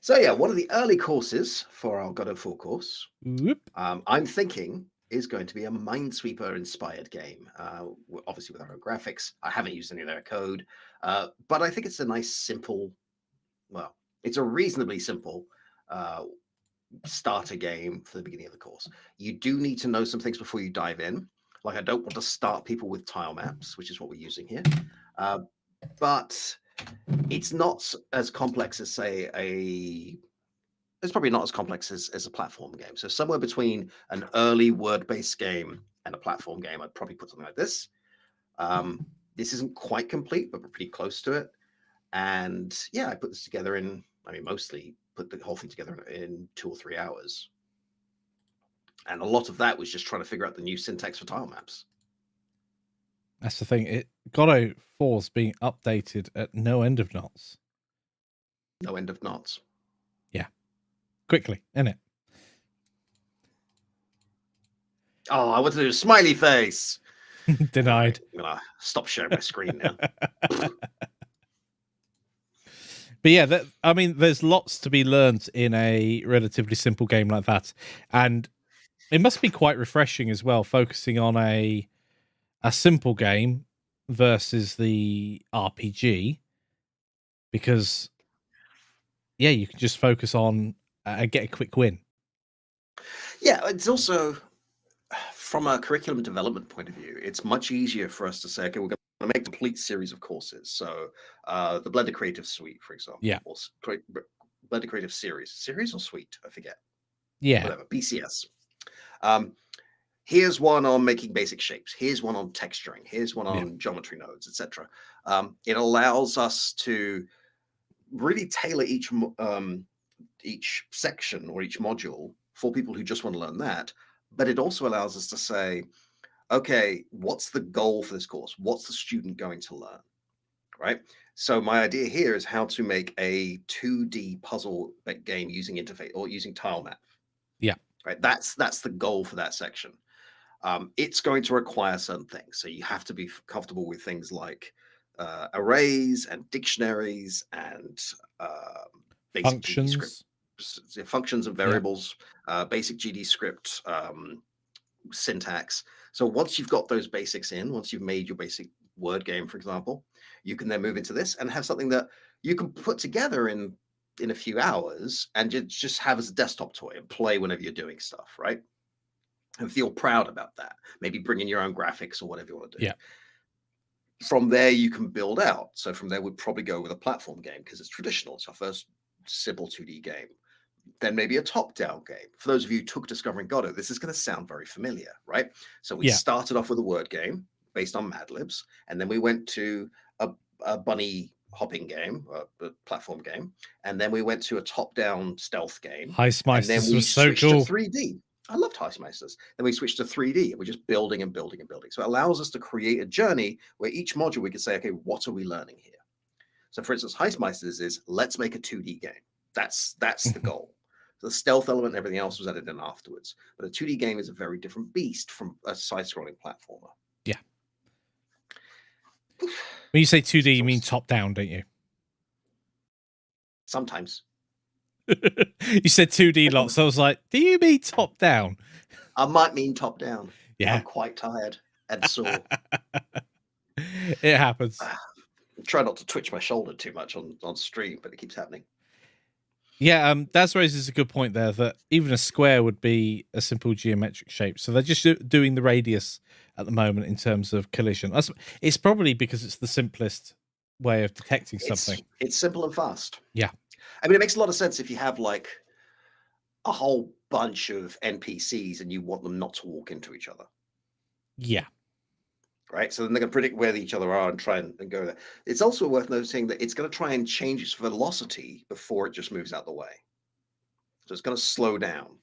So, yeah, one of the early courses for our Godot 4 course, I'm thinking, is going to be a Minesweeper-inspired game. Obviously, with our own graphics. I haven't used any of their code, but I think it's a nice, simple, well, it's a reasonably simple starter game for the beginning of the course. You do need to know some things before you dive in. Like, I don't want to start people with tile maps, which is what we're using here. But it's not as complex as, say, it's probably not as complex as a platform game. So somewhere between an early word-based game and a platform game, I'd probably put something like this. This isn't quite complete, but we're pretty close to it. And yeah, I put this together in, mostly put the whole thing together in 2 or 3 hours. And a lot of that was just trying to figure out the new syntax for tile maps. That's the thing. Godot 4's being updated at no end of knots. No end of knots. Yeah. Quickly, innit? Oh, I want to do a smiley face. Denied. I'm going to stop sharing my screen now. But yeah, there's lots to be learned in a relatively simple game like that. And it must be quite refreshing as well, focusing on a simple game versus the RPG. Because, yeah, you can just focus on get a quick win. Yeah, it's also, from a curriculum development point of view, it's much easier for us to say, okay, we're going to make a complete series of courses. So the Blender Creative Suite, for example. Yeah. Or Blender Creative Series or Suite, I forget. Yeah. Whatever, BCS. Here's one on making basic shapes. Here's one on texturing. Here's one on geometry nodes, etc. It allows us to really tailor each section or each module for people who just want to learn that. But it also allows us to say, okay, what's the goal for this course? What's the student going to learn? Right? So my idea here is how to make a 2D puzzle game using interface or using tile map. Yeah. Right. That's the goal for that section. It's going to require certain things. So you have to be comfortable with things like arrays and dictionaries and basic GD script, functions and variables, basic GD script syntax. So once you've got those basics in, once you've made your basic word game, for example, you can then move into this and have something that you can put together in a few hours and just have as a desktop toy and play whenever you're doing stuff, right? And feel proud about that. Maybe bring in your own graphics or whatever you want to do. Yeah. From there, you can build out. So from there, we'd probably go with a platform game because it's traditional. It's our first simple 2D game. Then maybe a top-down game. For those of you who took Discovering Godot, this is going to sound very familiar, right? So we started off with a word game based on Mad Libs, and then we went to a bunny hopping game, a platform game, and then we went to a top-down stealth game. Heistmeisters was so cool. To 3D. I loved Heistmeisters. Then we switched to 3D, and we're just building and building and building. So it allows us to create a journey where each module we can say, okay, what are we learning here? So for instance, Heistmeisters is let's make a 2D game. That's the goal. So the stealth element and everything else was added in afterwards. But a 2D game is a very different beast from a side-scrolling platformer. Yeah. When you say 2D, you mean top-down, don't you? Sometimes. You said 2D lots. So I was like, do you mean top-down? I might mean top-down. Yeah. I'm quite tired and sore. It happens. Try not to twitch my shoulder too much on stream, but it keeps happening. Yeah, Daz raises a good point there that even a square would be a simple geometric shape. So they're just doing the radius at the moment in terms of collision. It's probably because it's the simplest way of detecting something. It's simple and fast. Yeah. I mean, it makes a lot of sense if you have like a whole bunch of NPCs and you want them not to walk into each other. Yeah. Right. So then they're going to predict where each other are and try and go there. It's also worth noticing that it's going to try and change its velocity before it just moves out the way. So it's going to slow down.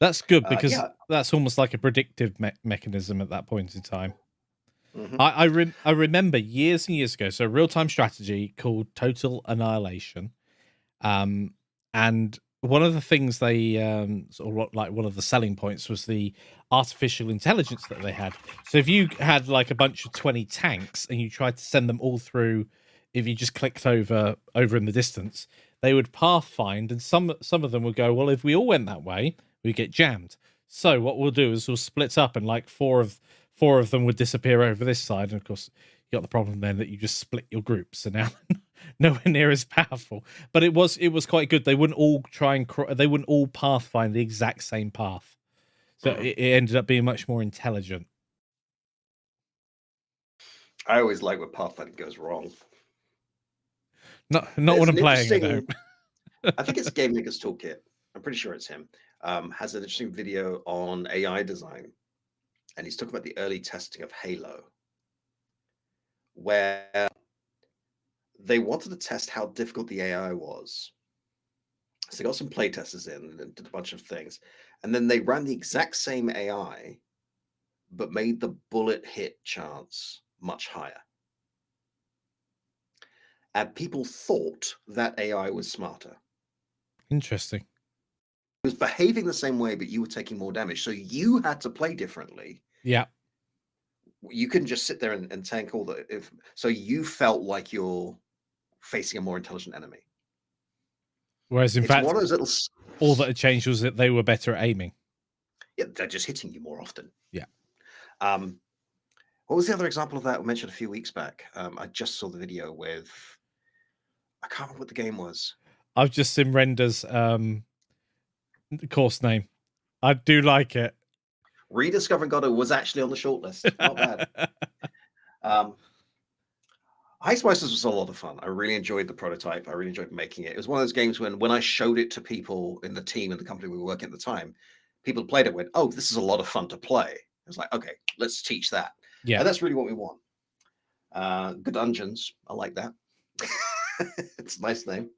That's good because Yeah. that's almost like a predictive mechanism at that point in time. Mm-hmm. I remember years and years ago, so a real-time strategy called Total Annihilation. And one of the things they sort of like one of the selling points was the artificial intelligence that they had. So if you had like a bunch of 20 tanks and you tried to send them all through, if you just clicked over in the distance, they would pathfind, and some of them would go, well, if we all went that way, we get jammed. So what we'll do is we'll split up, and like four of them would disappear over this side, and of course you got the problem then that you just split your group, so now nowhere near as powerful. But it was quite good. They wouldn't all try and they wouldn't all pathfind the exact same path, so it ended up being much more intelligent. I always like when pathfinding goes wrong. Not when I'm playing it, though. I think it's Game Maker's Toolkit. I'm pretty sure it's him. Has an interesting video on AI design, and he's talking about the early testing of Halo, where they wanted to test how difficult the AI was. So they got some play testers in and did a bunch of things, and then they ran the exact same AI, but made the bullet hit chance much higher. And people thought that AI was smarter. Interesting. It was behaving the same way, but you were taking more damage. So you had to play differently. Yeah. You couldn't just sit there and tank all the. So you felt like you're facing a more intelligent enemy. Whereas in fact, one of those little... all that had changed was that they were better at aiming. Yeah, they're just hitting you more often. Yeah. What was the other example of that we mentioned a few weeks back? I just saw the video with... I can't remember what the game was. I've just seen Render's course name. I do like it. Rediscovering Godot was actually on the shortlist. Not bad. Ice Masters was a lot of fun. I really enjoyed the prototype. I really enjoyed making it. It was one of those games when I showed it to people in the team and the company we were working at the time, people played it and went, oh, this is a lot of fun to play. It was like, okay, let's teach that. Yeah. And that's really what we want. Good Dungeons. I like that. It's a nice name.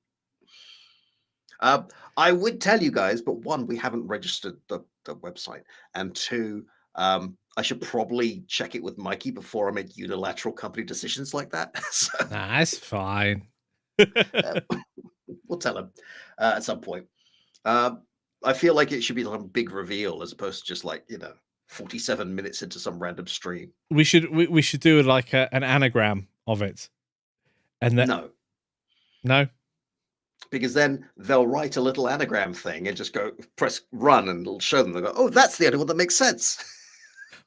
I would tell you guys, but one, we haven't registered the website. And two, I should probably check it with Mikey before I make unilateral company decisions like that. So, that's fine. We'll tell him at some point. I feel like it should be like a big reveal as opposed to just like, 47 minutes into some random stream. We should do like an anagram of it. And then no, because then they'll write a little anagram thing and just go press run and it'll show them. They'll go, oh, that's the only one that makes sense.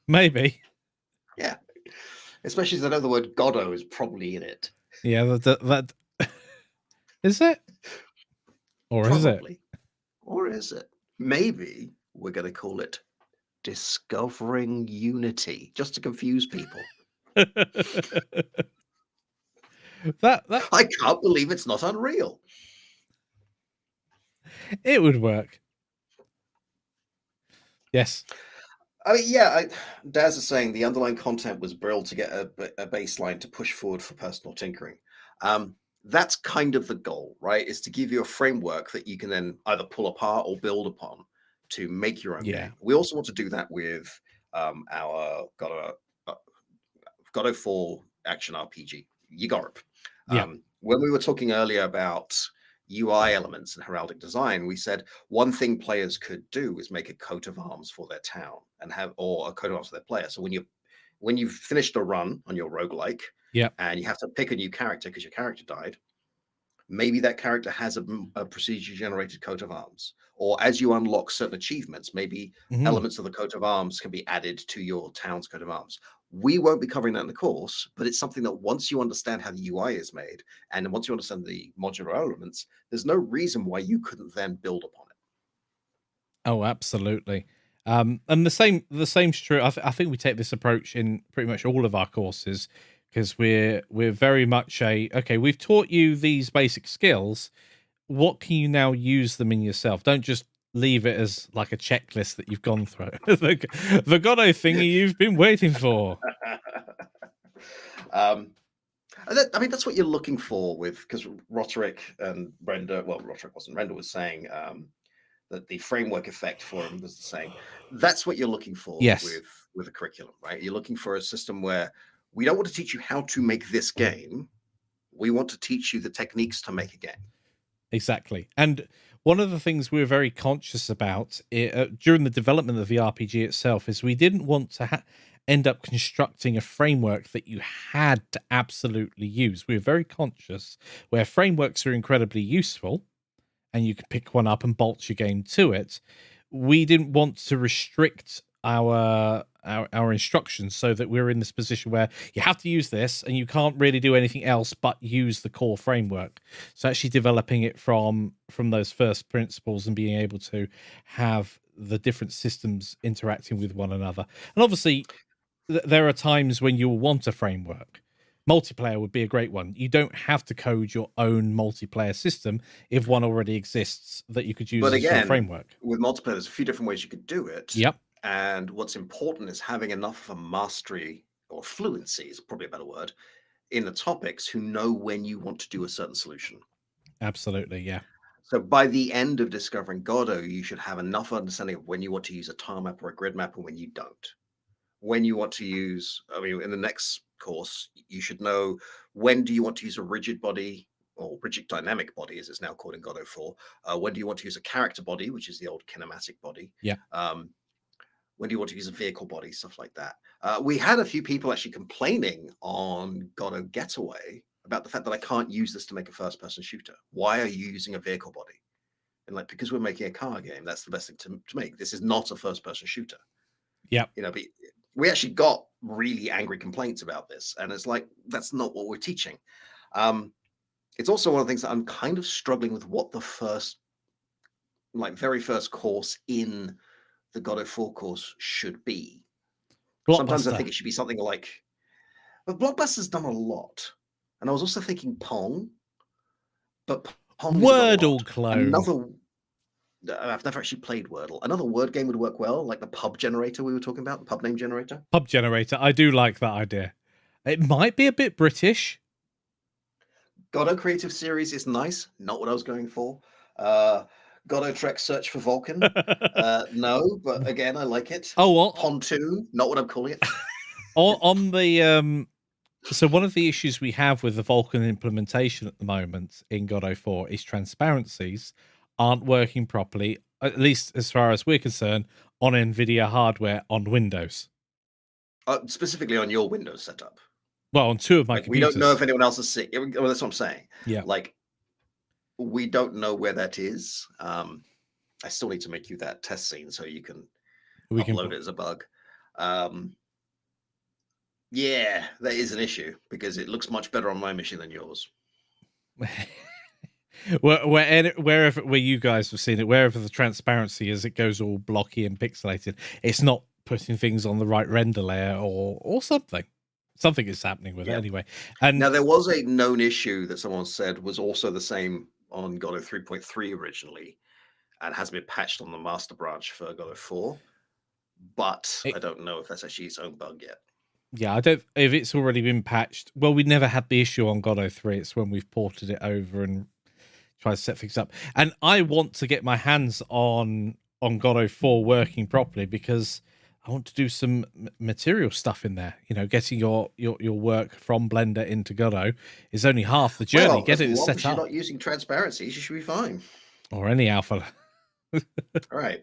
Maybe. Yeah. Especially as I know the word Godot is probably in it. Yeah, that is it? Or probably. is it? Or is it? Maybe we're going to call it Discovering Unity, just to confuse people. that I can't believe it's not Unreal. It would work. Yes. I mean, yeah, Daz is saying the underlying content was built to get a baseline to push forward for personal tinkering. That's kind of the goal, right? Is to give you a framework that you can then either pull apart or build upon to make your own game. We also want to do that with our Godot 4 action RPG, Yegorp. When we were talking earlier about UI elements and heraldic design, we said one thing players could do is make a coat of arms for their town or a coat of arms for their player. So when you've finished a run on your roguelike, and you have to pick a new character because your character died, maybe that character has a procedure generated coat of arms. Or as you unlock certain achievements, maybe elements of the coat of arms can be added to your town's coat of arms. We won't be covering that in the course, but it's something that once you understand how the UI is made, and once you understand the modular elements, there's no reason why you couldn't then build upon it. Oh, absolutely. And the same's true. I think we take this approach in pretty much all of our courses, because we're very much okay, we've taught you these basic skills. what can you now use them in yourself? Don't just leave it as like a checklist that you've gone through. the Godot thingy you've been waiting for. I mean, that's what you're looking for with, because Roderick and Render, well, Roderick wasn't, Render was saying that the framework effect for him was the same. That's what you're looking for Yes. with a curriculum, right? You're looking for a system where we don't want to teach you how to make this game. We want to teach you the techniques to make a game. Exactly. And one of the things we were very conscious about during the development of the RPG itself is we didn't want to end up constructing a framework that you had to absolutely use. We were very conscious where frameworks are incredibly useful and you can pick one up and bolt your game to it. We didn't want to restrict our instructions so that we're in this position where you have to use this and you can't really do anything else but use the core framework. So actually developing it from those first principles and being able to have the different systems interacting with one another. And obviously there are times when you'll want a framework. Multiplayer would be a great one. You don't have to code your own multiplayer system if one already exists that you could use as your framework. With multiplayer, there's a few different ways you could do it. Yep. And what's important is having enough of a mastery, or fluency is probably a better word, in the topics who know when you want to do a certain solution. Absolutely, yeah. So by the end of discovering Godot, you should have enough understanding of when you want to use a tile map or a grid map and when you don't. When you want to use, I mean, in the next course, you should know when do you want to use a rigid body or rigid dynamic body, as it's now called in Godot 4. When do you want to use a character body, which is the old kinematic body? Yeah. When do you want to use a vehicle body, stuff like that. We had a few people actually complaining on Godot Getaway about the fact that I can't use this to make a first-person shooter. Why are you using a vehicle body? And like, because we're making a car game, that's the best thing to make. This is not a first-person shooter. Yeah. You know, but we actually got really angry complaints about this, and it's like, that's not what we're teaching. It's also one of the things that I'm kind of struggling with, what the very first course in the Godot 4 course should be. Sometimes I think it should be something like, but Blockbuster's done a lot. And I was also thinking Pong, but Pong Wordle clone. I've never actually played Wordle. Another word game would work well, like the pub generator we were talking about, the pub name generator. Pub generator. I do like that idea. It might be a bit British. Godot Creative Series is nice. Not what I was going for. Godot Trek Search for Vulcan. No, but again, I like it. Oh, well, Pontoon. Not what I'm calling it. On the so one of the issues we have with the Vulcan implementation at the moment in Godot 4 is transparencies aren't working properly, at least as far as we're concerned, on NVIDIA hardware on Windows. Specifically on your Windows setup. Well, on two of my computers. We don't know if anyone else is sick. Well, that's what I'm saying. Yeah. Like, we don't know where that is. I still need to make you that test scene so you can upload it as a bug. Yeah, that is an issue because it looks much better on my machine than yours. Where you guys have seen it, wherever the transparency is, it goes all blocky and pixelated. It's not putting things on the right render layer or something. Something is happening with it anyway. And now there was a known issue that someone said was also the same on Godot 3.3 originally, and has been patched on the master branch for Godot 4. But I don't know if that's actually its own bug yet. Yeah, I don't. If it's already been patched, well, we never had the issue on Godot 3. It's when we've ported it over and tried to set things up. And I want to get my hands on Godot 4 working properly because I want to do some material stuff in there. You know, getting your work from Blender into Godot is only half the journey. Getting it set up. You're not using transparencies, you should be fine. Or any alpha. All right.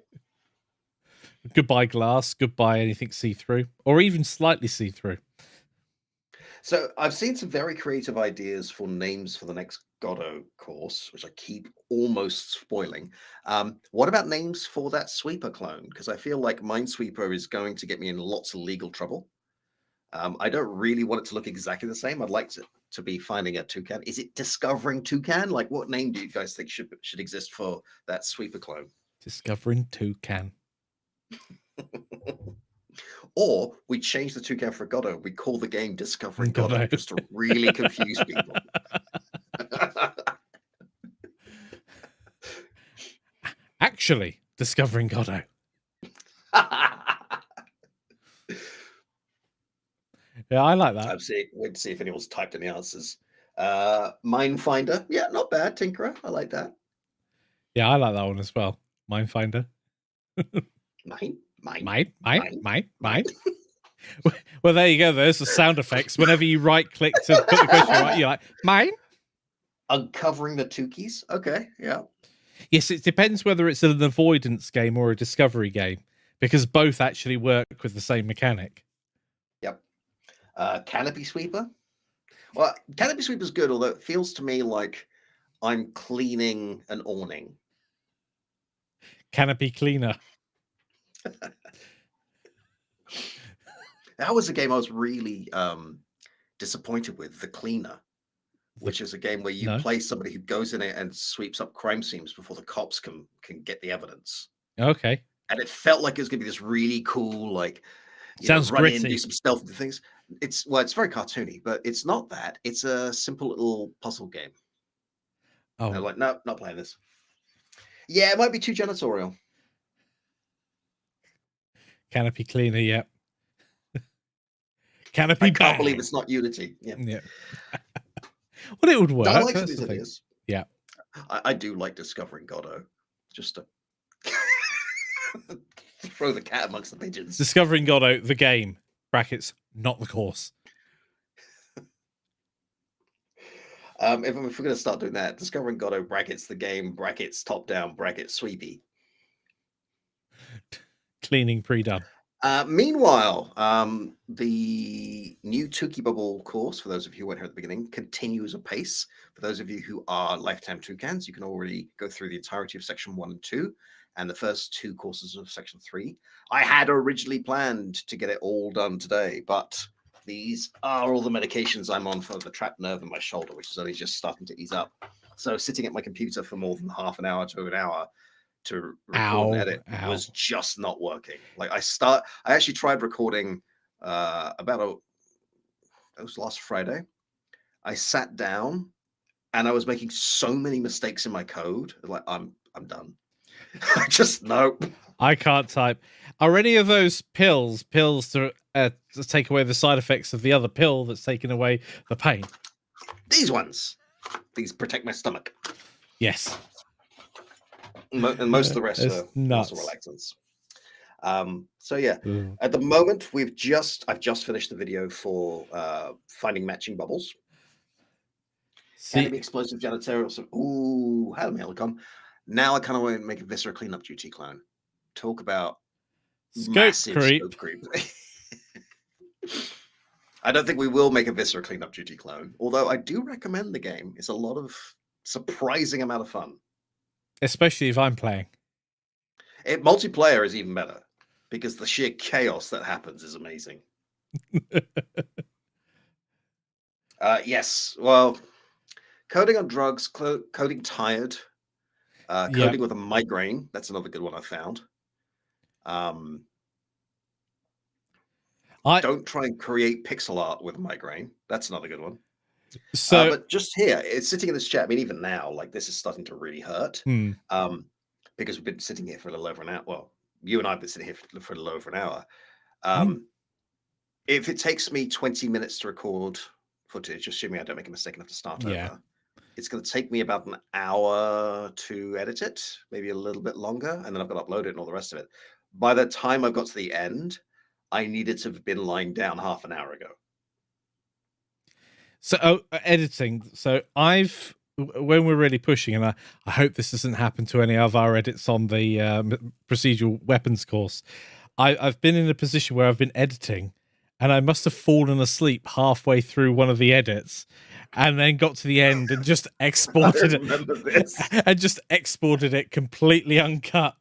Goodbye glass, goodbye anything see-through, or even slightly see-through. So I've seen some very creative ideas for names for the next Godot course, which I keep almost spoiling. What about names for that sweeper clone? Because I feel like Minesweeper is going to get me in lots of legal trouble. I don't really want it to look exactly the same. I'd like to be finding a Toucan. Is it Discovering Toucan? Like, what name do you guys think should exist for that sweeper clone? Discovering Toucan. Or we change the Toucan for Godot. We call the game Discovering Godot just to really confuse people. actually discovering Godot. Yeah, I like that. I'm wait to see if anyone's typed any answers. Minefinder, yeah, not bad. Tinkerer, I like that. Yeah, I like that one as well. Minefinder. Mine. Well, there you go. There's the sound effects. Whenever you right click to put the question right, you're like, mine? Uncovering the Toukies. Okay, yeah. Yes, it depends whether it's an avoidance game or a discovery game, because both actually work with the same mechanic. Yep. Canopy Sweeper. Well, Canopy Sweeper is good, although it feels to me like I'm cleaning an awning. Canopy Cleaner. That was a game I was really disappointed with, The Cleaner, which is a game where you play somebody who goes in it and sweeps up crime scenes before the cops can get the evidence. Okay. And it felt like it was going to be this really cool, like, sounds run gritty. in, do some stealthy things. It's very cartoony, but it's not that. It's a simple little puzzle game. Oh, I'm like, no, not playing this. Yeah, it might be too janitorial. Canopy Cleaner, yeah. Canopy. I can't believe it's not Unity. Yeah. Well, it would work. I like some of these ideas. Yeah. I do like discovering Godot. Just to throw the cat amongst the pigeons. Discovering Godot, the game, brackets, not the course. If we're going to start doing that, discovering Godot, brackets, the game, brackets, top down, brackets, sweepy. Cleaning pre-done. Meanwhile, the new Tuki Bubble course, for those of you who weren't here at the beginning, continues apace. For those of you who are lifetime Toucans, you can already go through the entirety of section 1 and 2 and the first 2 courses of section 3. I had originally planned to get it all done today, but these are all the medications I'm on for the trapped nerve in my shoulder, which is only just starting to ease up. So sitting at my computer for more than half an hour to an hour to record and edit was just not working. Like I actually tried recording it was last Friday. I sat down and I was making so many mistakes in my code. Like I'm done. I just nope. I can't type. Are any of those pills to take away the side effects of the other pill that's taking away the pain? These ones. These protect my stomach. Yes. And most of the rest are muscle relaxants. So yeah, at the moment I've just finished the video for finding matching bubbles. Enemy explosive janitorial. So, ooh, hello, Helicom. Now I kind of want to make a viscera cleanup duty clone. Talk about massive scope creep. I don't think we will make a viscera cleanup duty clone, although I do recommend the game. It's a lot of surprising amount of fun. Especially if I'm playing. Multiplayer is even better because the sheer chaos that happens is amazing. Yes, well, coding on drugs, coding tired, coding with a migraine. That's another good one I found. Don't try and create pixel art with a migraine. That's another good one. So, but just here, it's sitting in this chat. I mean, even now, like this is starting to really hurt. Because we've been sitting here for a little over an hour. Well, you and I have been sitting here for a little over an hour. If it takes me 20 minutes to record footage, assuming I don't make a mistake enough to start over, it's going to take me about an hour to edit it, maybe a little bit longer, and then I've got to upload it and all the rest of it. By the time I've got to the end, I needed to have been lying down half an hour ago. So editing. So when we're really pushing, and I hope this doesn't happen to any of our edits on the procedural weapons course. I've been in a position where I've been editing, and I must have fallen asleep halfway through one of the edits, and then got to the end and just exported it. And just exported it completely uncut.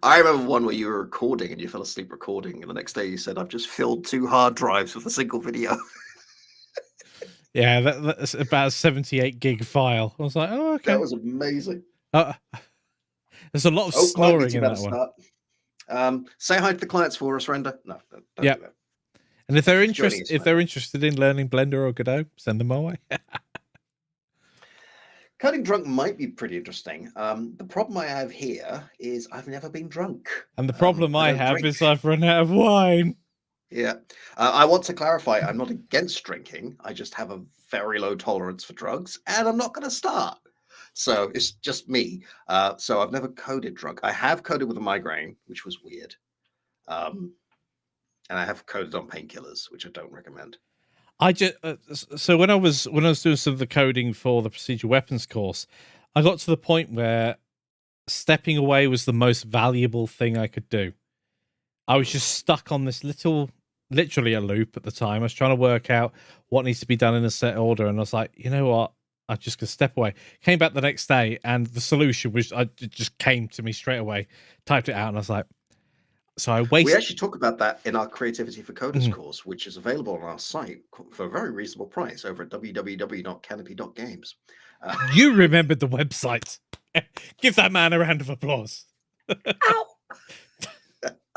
I remember one where you were recording and you fell asleep recording, and the next day you said, "I've just filled 2 hard drives with a single video." Yeah, that's about a 78 gig file. I was like, oh, okay. That was amazing. There's a lot of snoring in that one. Say hi to the clients for us, Render. No, don't do that. And if they're interested in learning Blender or Godot, send them my way. Coding drunk might be pretty interesting. The problem I have here is I've never been drunk. And the problem I I don't have drink. is I've run out of wine. Yeah. I want to clarify, I'm not against drinking. I just have a very low tolerance for drugs, and I'm not going to start. So it's just me. So I've never coded drunk. I have coded with a migraine, which was weird. And I have coded on painkillers, which I don't recommend. I just so when I was doing some of the coding for the procedural weapons course, I got to the point where stepping away was the most valuable thing I could do. I was just stuck on this literally a loop at the time. I was trying to work out what needs to be done in a set order, and I was like, you know what? I'm just gonna step away. Came back the next day, and the solution was it just came to me straight away. Typed it out, and I was like, so I We wasted. actually talk about that in our Creativity for Coders course, which is available on our site for a very reasonable price over at www.canopy.games. You remembered the website. Give that man a round of applause. Ow!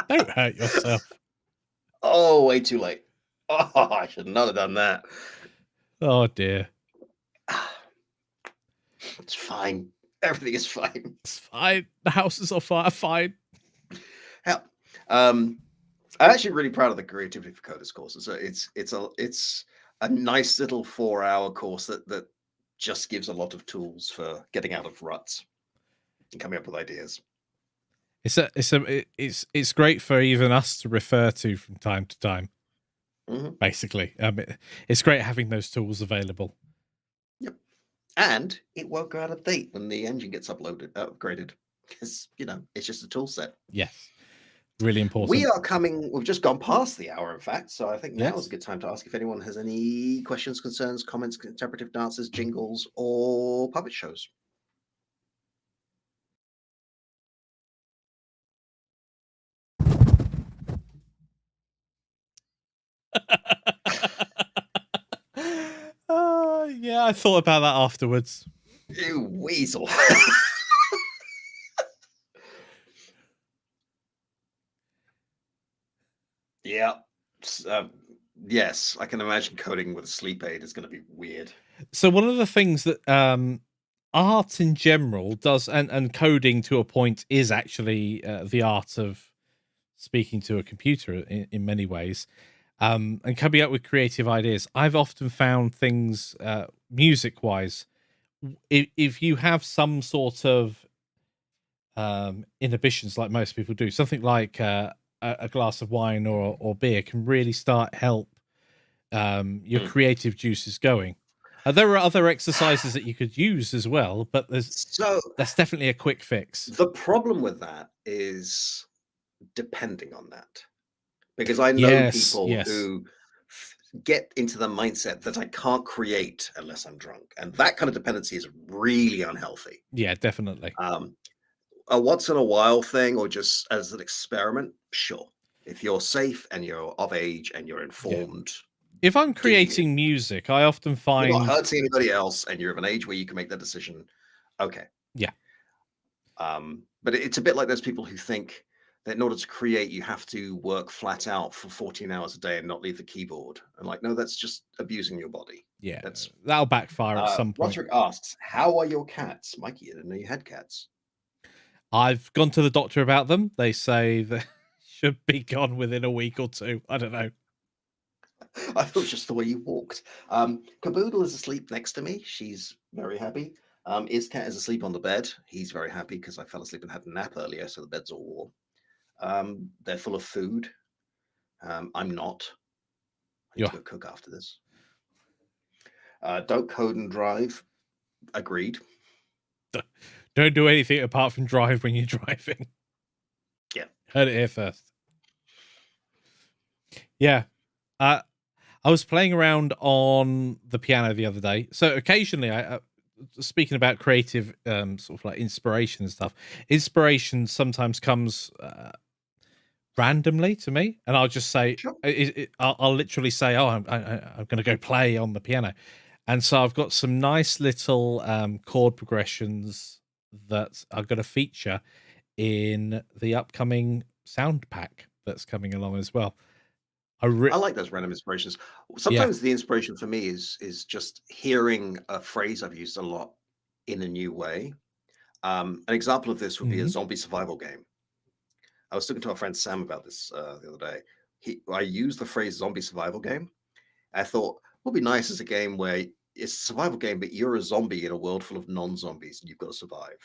Don't hurt yourself. Oh, way too late. Oh, I should not have done that. Oh dear. It's fine. Everything is fine. It's fine. The house is on fire. Fine. Hell, I'm actually really proud of the Creativity for Coders course. It's a nice little 4-hour course that just gives a lot of tools for getting out of ruts and coming up with ideas. It's great for even us to refer to from time to time. Basically, it's great having those tools available. Yep, and it won't go out of date when the engine gets upgraded, because it's just a tool set. Yes, really important. We've just gone past the hour, in fact, so I think now is a good time to ask if anyone has any questions, concerns, comments, interpretive dances, jingles, or puppet shows. Yeah, I thought about that afterwards. You weasel. Yeah. Yes, I can imagine coding with a sleep aid is going to be weird. So one of the things that art in general does, and coding to a point, is actually the art of speaking to a computer in many ways, and coming up with creative ideas. I've often found things music wise, if you have some sort of inhibitions, like most people do, something like a glass of wine or beer can really help your creative juices going. There are other exercises that you could use as well, but that's definitely a quick fix. The problem with that is depending on that, because I know people who get into the mindset that I can't create unless I'm drunk, and that kind of dependency is really unhealthy. Yeah, definitely. A once in a while thing, or just as an experiment, sure. If you're safe and you're of age and you're informed. If I'm creating music, I often find you're not hurting anybody else and you're of an age where you can make that decision. Okay. Yeah. But it's a bit like those people who think that in order to create, you have to work flat out for 14 hours a day and not leave the keyboard. And like, no, that's just abusing your body. Yeah, that'll backfire at some point. Roderick asks, how are your cats? Mikey, I didn't know you had cats. I've gone to the doctor about them. They say they should be gone within a week or two. I don't know. I thought it was just the way you walked. Caboodle is asleep next to me. She's very happy. Iscat is asleep on the bed. He's very happy because I fell asleep and had a nap earlier, so the bed's all warm. They're full of food. I'm not. I need to go cook after this. Don't code and drive. Agreed. Don't do anything apart from drive when you're driving. Yeah. Heard it here first. Yeah. I was playing around on the piano the other day. So occasionally, speaking about creative sort of like inspiration and stuff, inspiration sometimes comes randomly to me, and I'll just say, sure. I'll literally say, oh, I'm going to go play on the piano. And so I've got some nice little chord progressions that are going to feature in the upcoming sound pack that's coming along as well. I like those random inspirations. Sometimes the inspiration for me is just hearing a phrase I've used a lot in a new way. An example of this would be a zombie survival game. I was talking to our friend Sam about this the other day. I used the phrase zombie survival game. I thought, what would be nice is a game where it's a survival game, but you're a zombie in a world full of non-zombies and you've got to survive.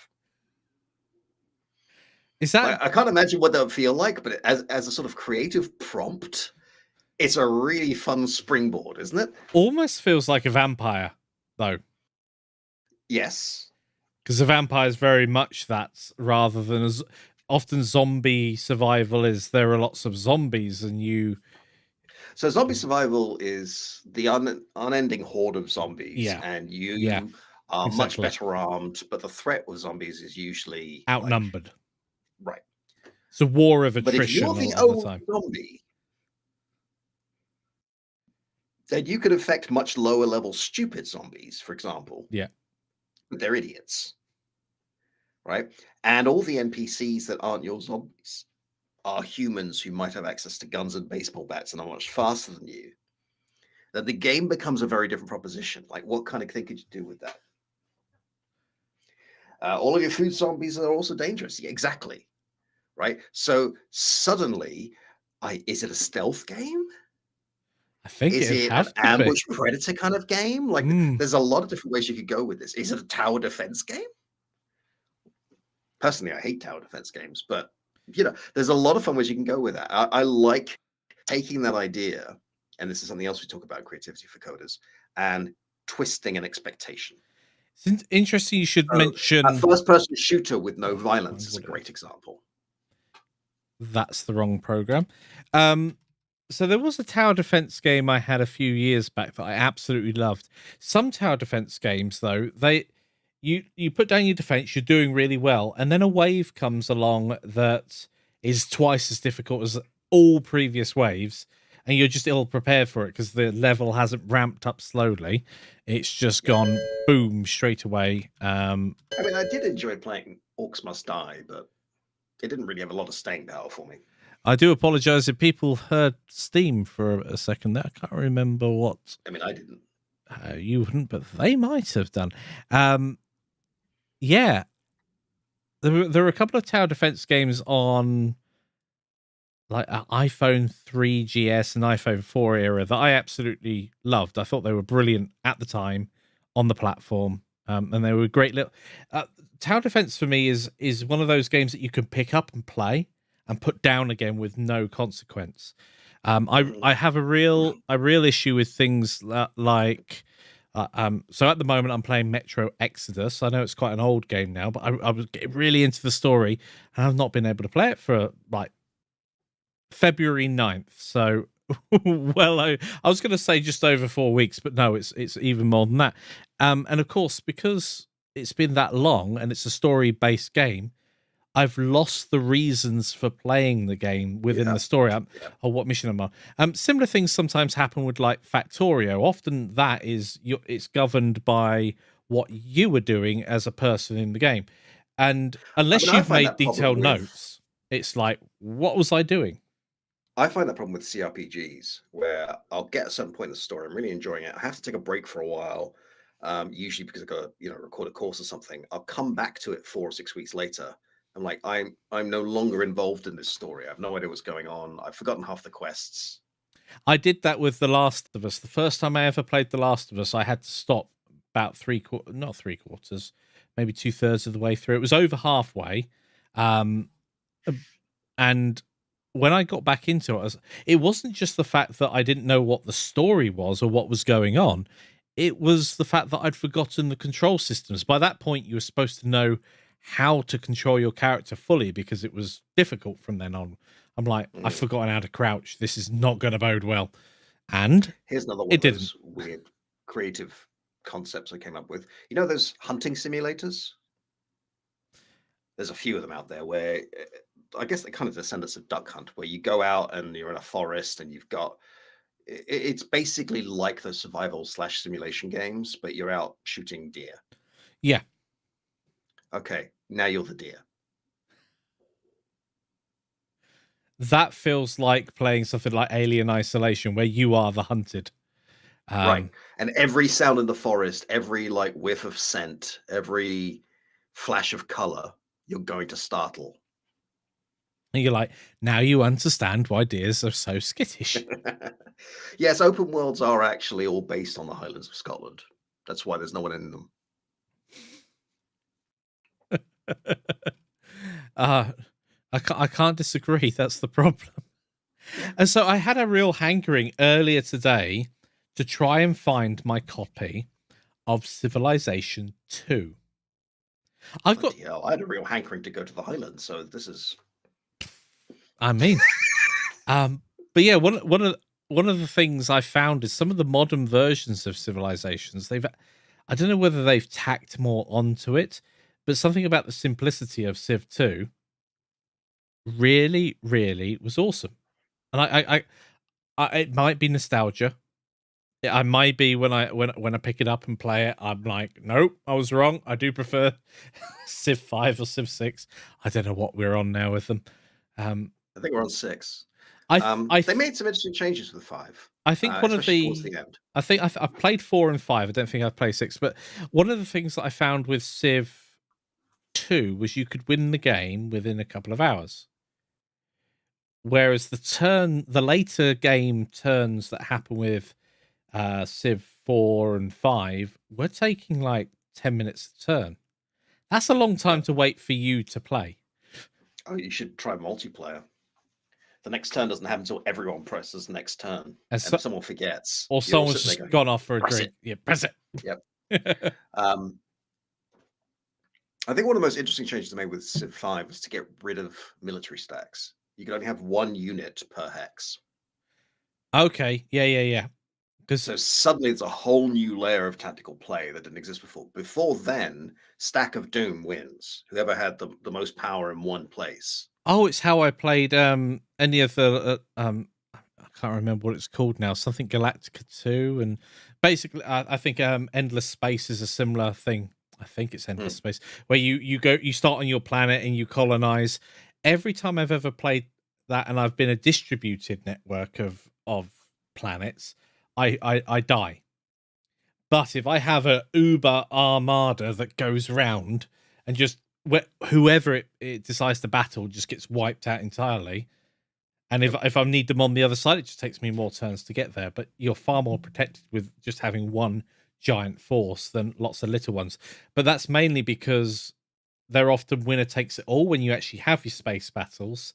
Is that... I can't imagine what that would feel like, but as a sort of creative prompt, it's a really fun springboard, isn't it? Almost feels like a vampire, though. Yes. Because a vampire is very much that, rather than as often zombie survival is there are lots of zombies and you... So zombie survival is the unending horde of zombies, and you are much better armed, but the threat with zombies is usually outnumbered. Right. It's a war of attrition. But if you're the only zombie, then you could affect much lower level stupid zombies, for example. Yeah. But they're idiots. Right? And all the NPCs that aren't your zombies are humans who might have access to guns and baseball bats and are much faster than you. Then the game becomes a very different proposition. Like, what kind of thing could you do with that? All of your food zombies are also dangerous. Yeah, exactly. Right? So suddenly, is it a stealth game? I think is it an ambush predator kind of game? Like, there's a lot of different ways you could go with this. Is it a tower defense game? Personally, I hate tower defense games, but there's a lot of fun ways you can go with that. I like taking that idea, and this is something else we talk about in creativity for coders, and twisting an expectation. It's interesting you should mention... A first-person shooter with no violence is a great example. That's the wrong program. So there was a tower defense game I had a few years back that I absolutely loved. Some tower defense games, though, you put down your defense, you're doing really well, and then a wave comes along that is twice as difficult as all previous waves, and you're just ill prepared for it because the level hasn't ramped up slowly. It's just gone boom straight away. I mean, I did enjoy playing Orcs Must Die, but it didn't really have a lot of staying power for me. I do apologize if people heard Steam for a second there. I can't remember what. I mean, I didn't. You wouldn't, but they might have done. Yeah. There were a couple of tower defense games on like iPhone 3GS and iPhone 4 era that I absolutely loved. I thought they were brilliant at the time on the platform. And they were great little... tower defense for me is one of those games that you can pick up and play and put down again with no consequence. I have a real issue with things like... so at the moment I'm playing Metro Exodus. I know it's quite an old game now, but I was getting really into the story and I've not been able to play it for like February 9th. So well, I was going to say just over 4 weeks, but no, it's even more than that. And of course, because it's been that long and it's a story-based game, I've lost the reasons for playing the game within the story. Or what mission am I? Similar things sometimes happen with like Factorio. Often that is it's governed by what you were doing as a person in the game, and unless you've made detailed notes, it's like, what was I doing? I find that problem with CRPGs where I'll get a certain point in the story, I'm really enjoying it, I have to take a break for a while, usually because I've got to record a course or something. I'll come back to it 4 or 6 weeks later. I'm like, I'm no longer involved in this story. I have no idea what's going on. I've forgotten half the quests. I did that with The Last of Us. The first time I ever played The Last of Us, I had to stop about not three quarters, maybe 2/3 of the way through. It was over halfway. And when I got back into it, it wasn't just the fact that I didn't know what the story was or what was going on. It was the fact that I'd forgotten the control systems. By that point, you were supposed to know how to control your character fully because it was difficult from then on. I'm like, I've forgotten how to crouch. This is not going to bode well. And here's another one of those weird creative concepts I came up with. You know those hunting simulators? There's a few of them out there where I guess they're kind of descendants of Duck Hunt, where you go out and you're in a forest and you've got... It's basically like the survival / simulation games, but you're out shooting deer. Yeah. Okay, now you're the deer. That feels like playing something like Alien Isolation, where you are the hunted. Right. And every sound in the forest, every like whiff of scent, every flash of color, you're going to startle. And you're like, now you understand why deers are so skittish. Yes, open worlds are actually all based on the Highlands of Scotland. That's why there's no one in them. I can't disagree. That's the problem. Yeah. And so I had a real hankering earlier today to try and find my copy of Civilization 2. I've got. Hell, I had a real hankering to go to the Highlands, so this is. I mean, but yeah, one of the things I found is some of the modern versions of Civilizations. I don't know whether they've tacked more onto it, but something about the simplicity of Civ 2 really, really was awesome. And it might be nostalgia. I might be when I pick it up and play it, I'm like, nope, I was wrong. I do prefer Civ 5 or Civ 6. I don't know what we're on now with them. I think we're on 6. They made some interesting changes with 5. I think one of towards the end. I think I've played 4 and 5. I don't think I've played 6, but one of the things that I found with Civ 2 was you could win the game within a couple of hours. Whereas the later game turns that happen with Civ 4 and 5, we're taking like 10 minutes a turn. That's a long time to wait for you to play. Oh, you should try multiplayer. The next turn doesn't happen until everyone presses next turn. And if someone forgets. Or someone's just gone off for a drink. Yeah, press it. Yep. I think one of the most interesting changes they made with Civ 5 was to get rid of military stacks. You could only have 1 unit per hex. Okay. Yeah. So suddenly it's a whole new layer of tactical play that didn't exist before. Before then, Stack of Doom wins. Whoever had the most power in one place. Oh, it's how I played any of the I can't remember what it's called now. Something Galactica 2, and basically I think Endless Space is a similar thing. I think it's Endless Space, where you start on your planet and you colonize. Every time I've ever played that, and I've been a distributed network of planets, I die. But if I have a Uber armada that goes round and just whoever it decides to battle just gets wiped out entirely, and if I need them on the other side, it just takes me more turns to get there. But you're far more protected with just having one giant force than lots of little ones. But that's mainly because they're often winner takes it all when you actually have your space battles.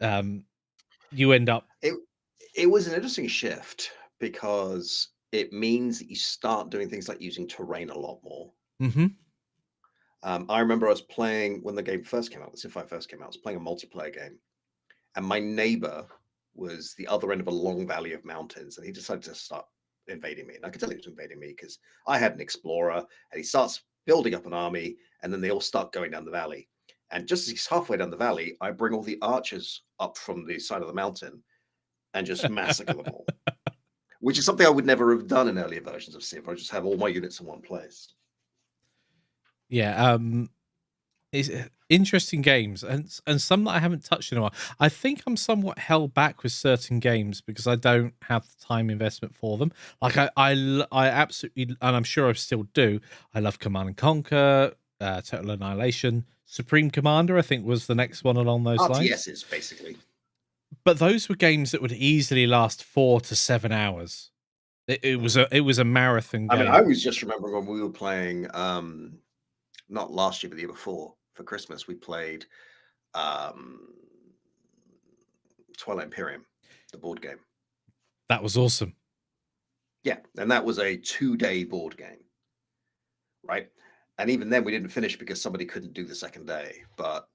You end up. It was an interesting shift because it means that you start doing things like using terrain a lot more. Mm-hmm. I remember I was playing when the game first came out, the Civ 5 first came out, I was playing a multiplayer game, and my neighbor was the other end of a long valley of mountains, and he decided to start invading me. And I could tell he was invading me because I had an explorer, and he starts building up an army, and then they all start going down the valley. And just as he's halfway down the valley, I bring all the archers up from the side of the mountain and just massacre them all. Which is something I would never have done in earlier versions of Civ. I just have all my units in one place. Yeah, it's interesting games, and some that I haven't touched in a while. I think I'm somewhat held back with certain games because I don't have the time investment for them. Like I absolutely, and I'm sure I still do. I love Command and Conquer, Total Annihilation, Supreme Commander. I think was the next one along those lines. RTSs, basically. But those were games that would easily last 4 to 7 hours. It was a marathon game. I mean, I was just remembering when we were playing, not last year, but the year before, for Christmas, we played Twilight Imperium, the board game. That was awesome. Yeah, and that was a 2-day board game, right? And even then, we didn't finish because somebody couldn't do the second day. But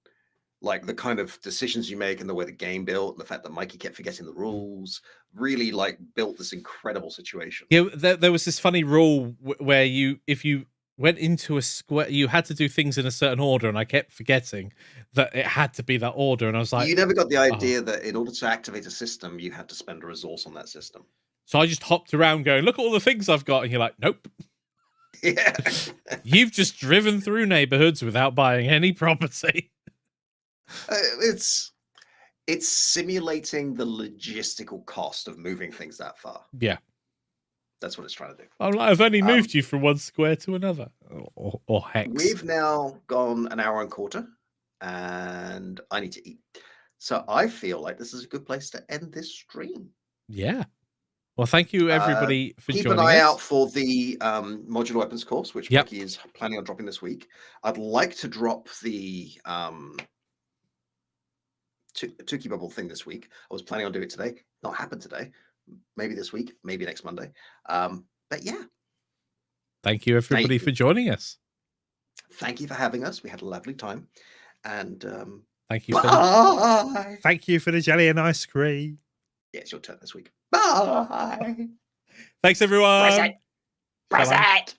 like the kind of decisions you make and the way the game built, and the fact that Mikey kept forgetting the rules, really like built this incredible situation. Yeah, there was this funny rule where if you went into a square, you had to do things in a certain order, and I kept forgetting that it had to be that order, and I was like, you never got the idea that in order to activate a system, you had to spend a resource on that system. So I just hopped around going, look at all the things I've got, and you're like, nope. Yeah. You've just driven through neighborhoods without buying any property. It's simulating the logistical cost of moving things that far. Yeah. That's what it's trying to do. I'm like, I've only moved you from one square to another, or hex. We've now gone an hour and a quarter, and I need to eat. So I feel like this is a good place to end this stream. Yeah. Well, thank you everybody for joining us. Keep an eye out for the modular weapons course, which Mikey is planning on dropping this week. I'd like to drop the Toucan bubble thing this week. I was planning on doing it today. Not happened today. Maybe this week. Maybe next Monday. But yeah. Thank you everybody for joining us. Thank you for having us. We had a lovely time. And thank you. Thank you for the jelly and ice cream. Yeah, it's your turn this week. Bye. Thanks everyone. Press it.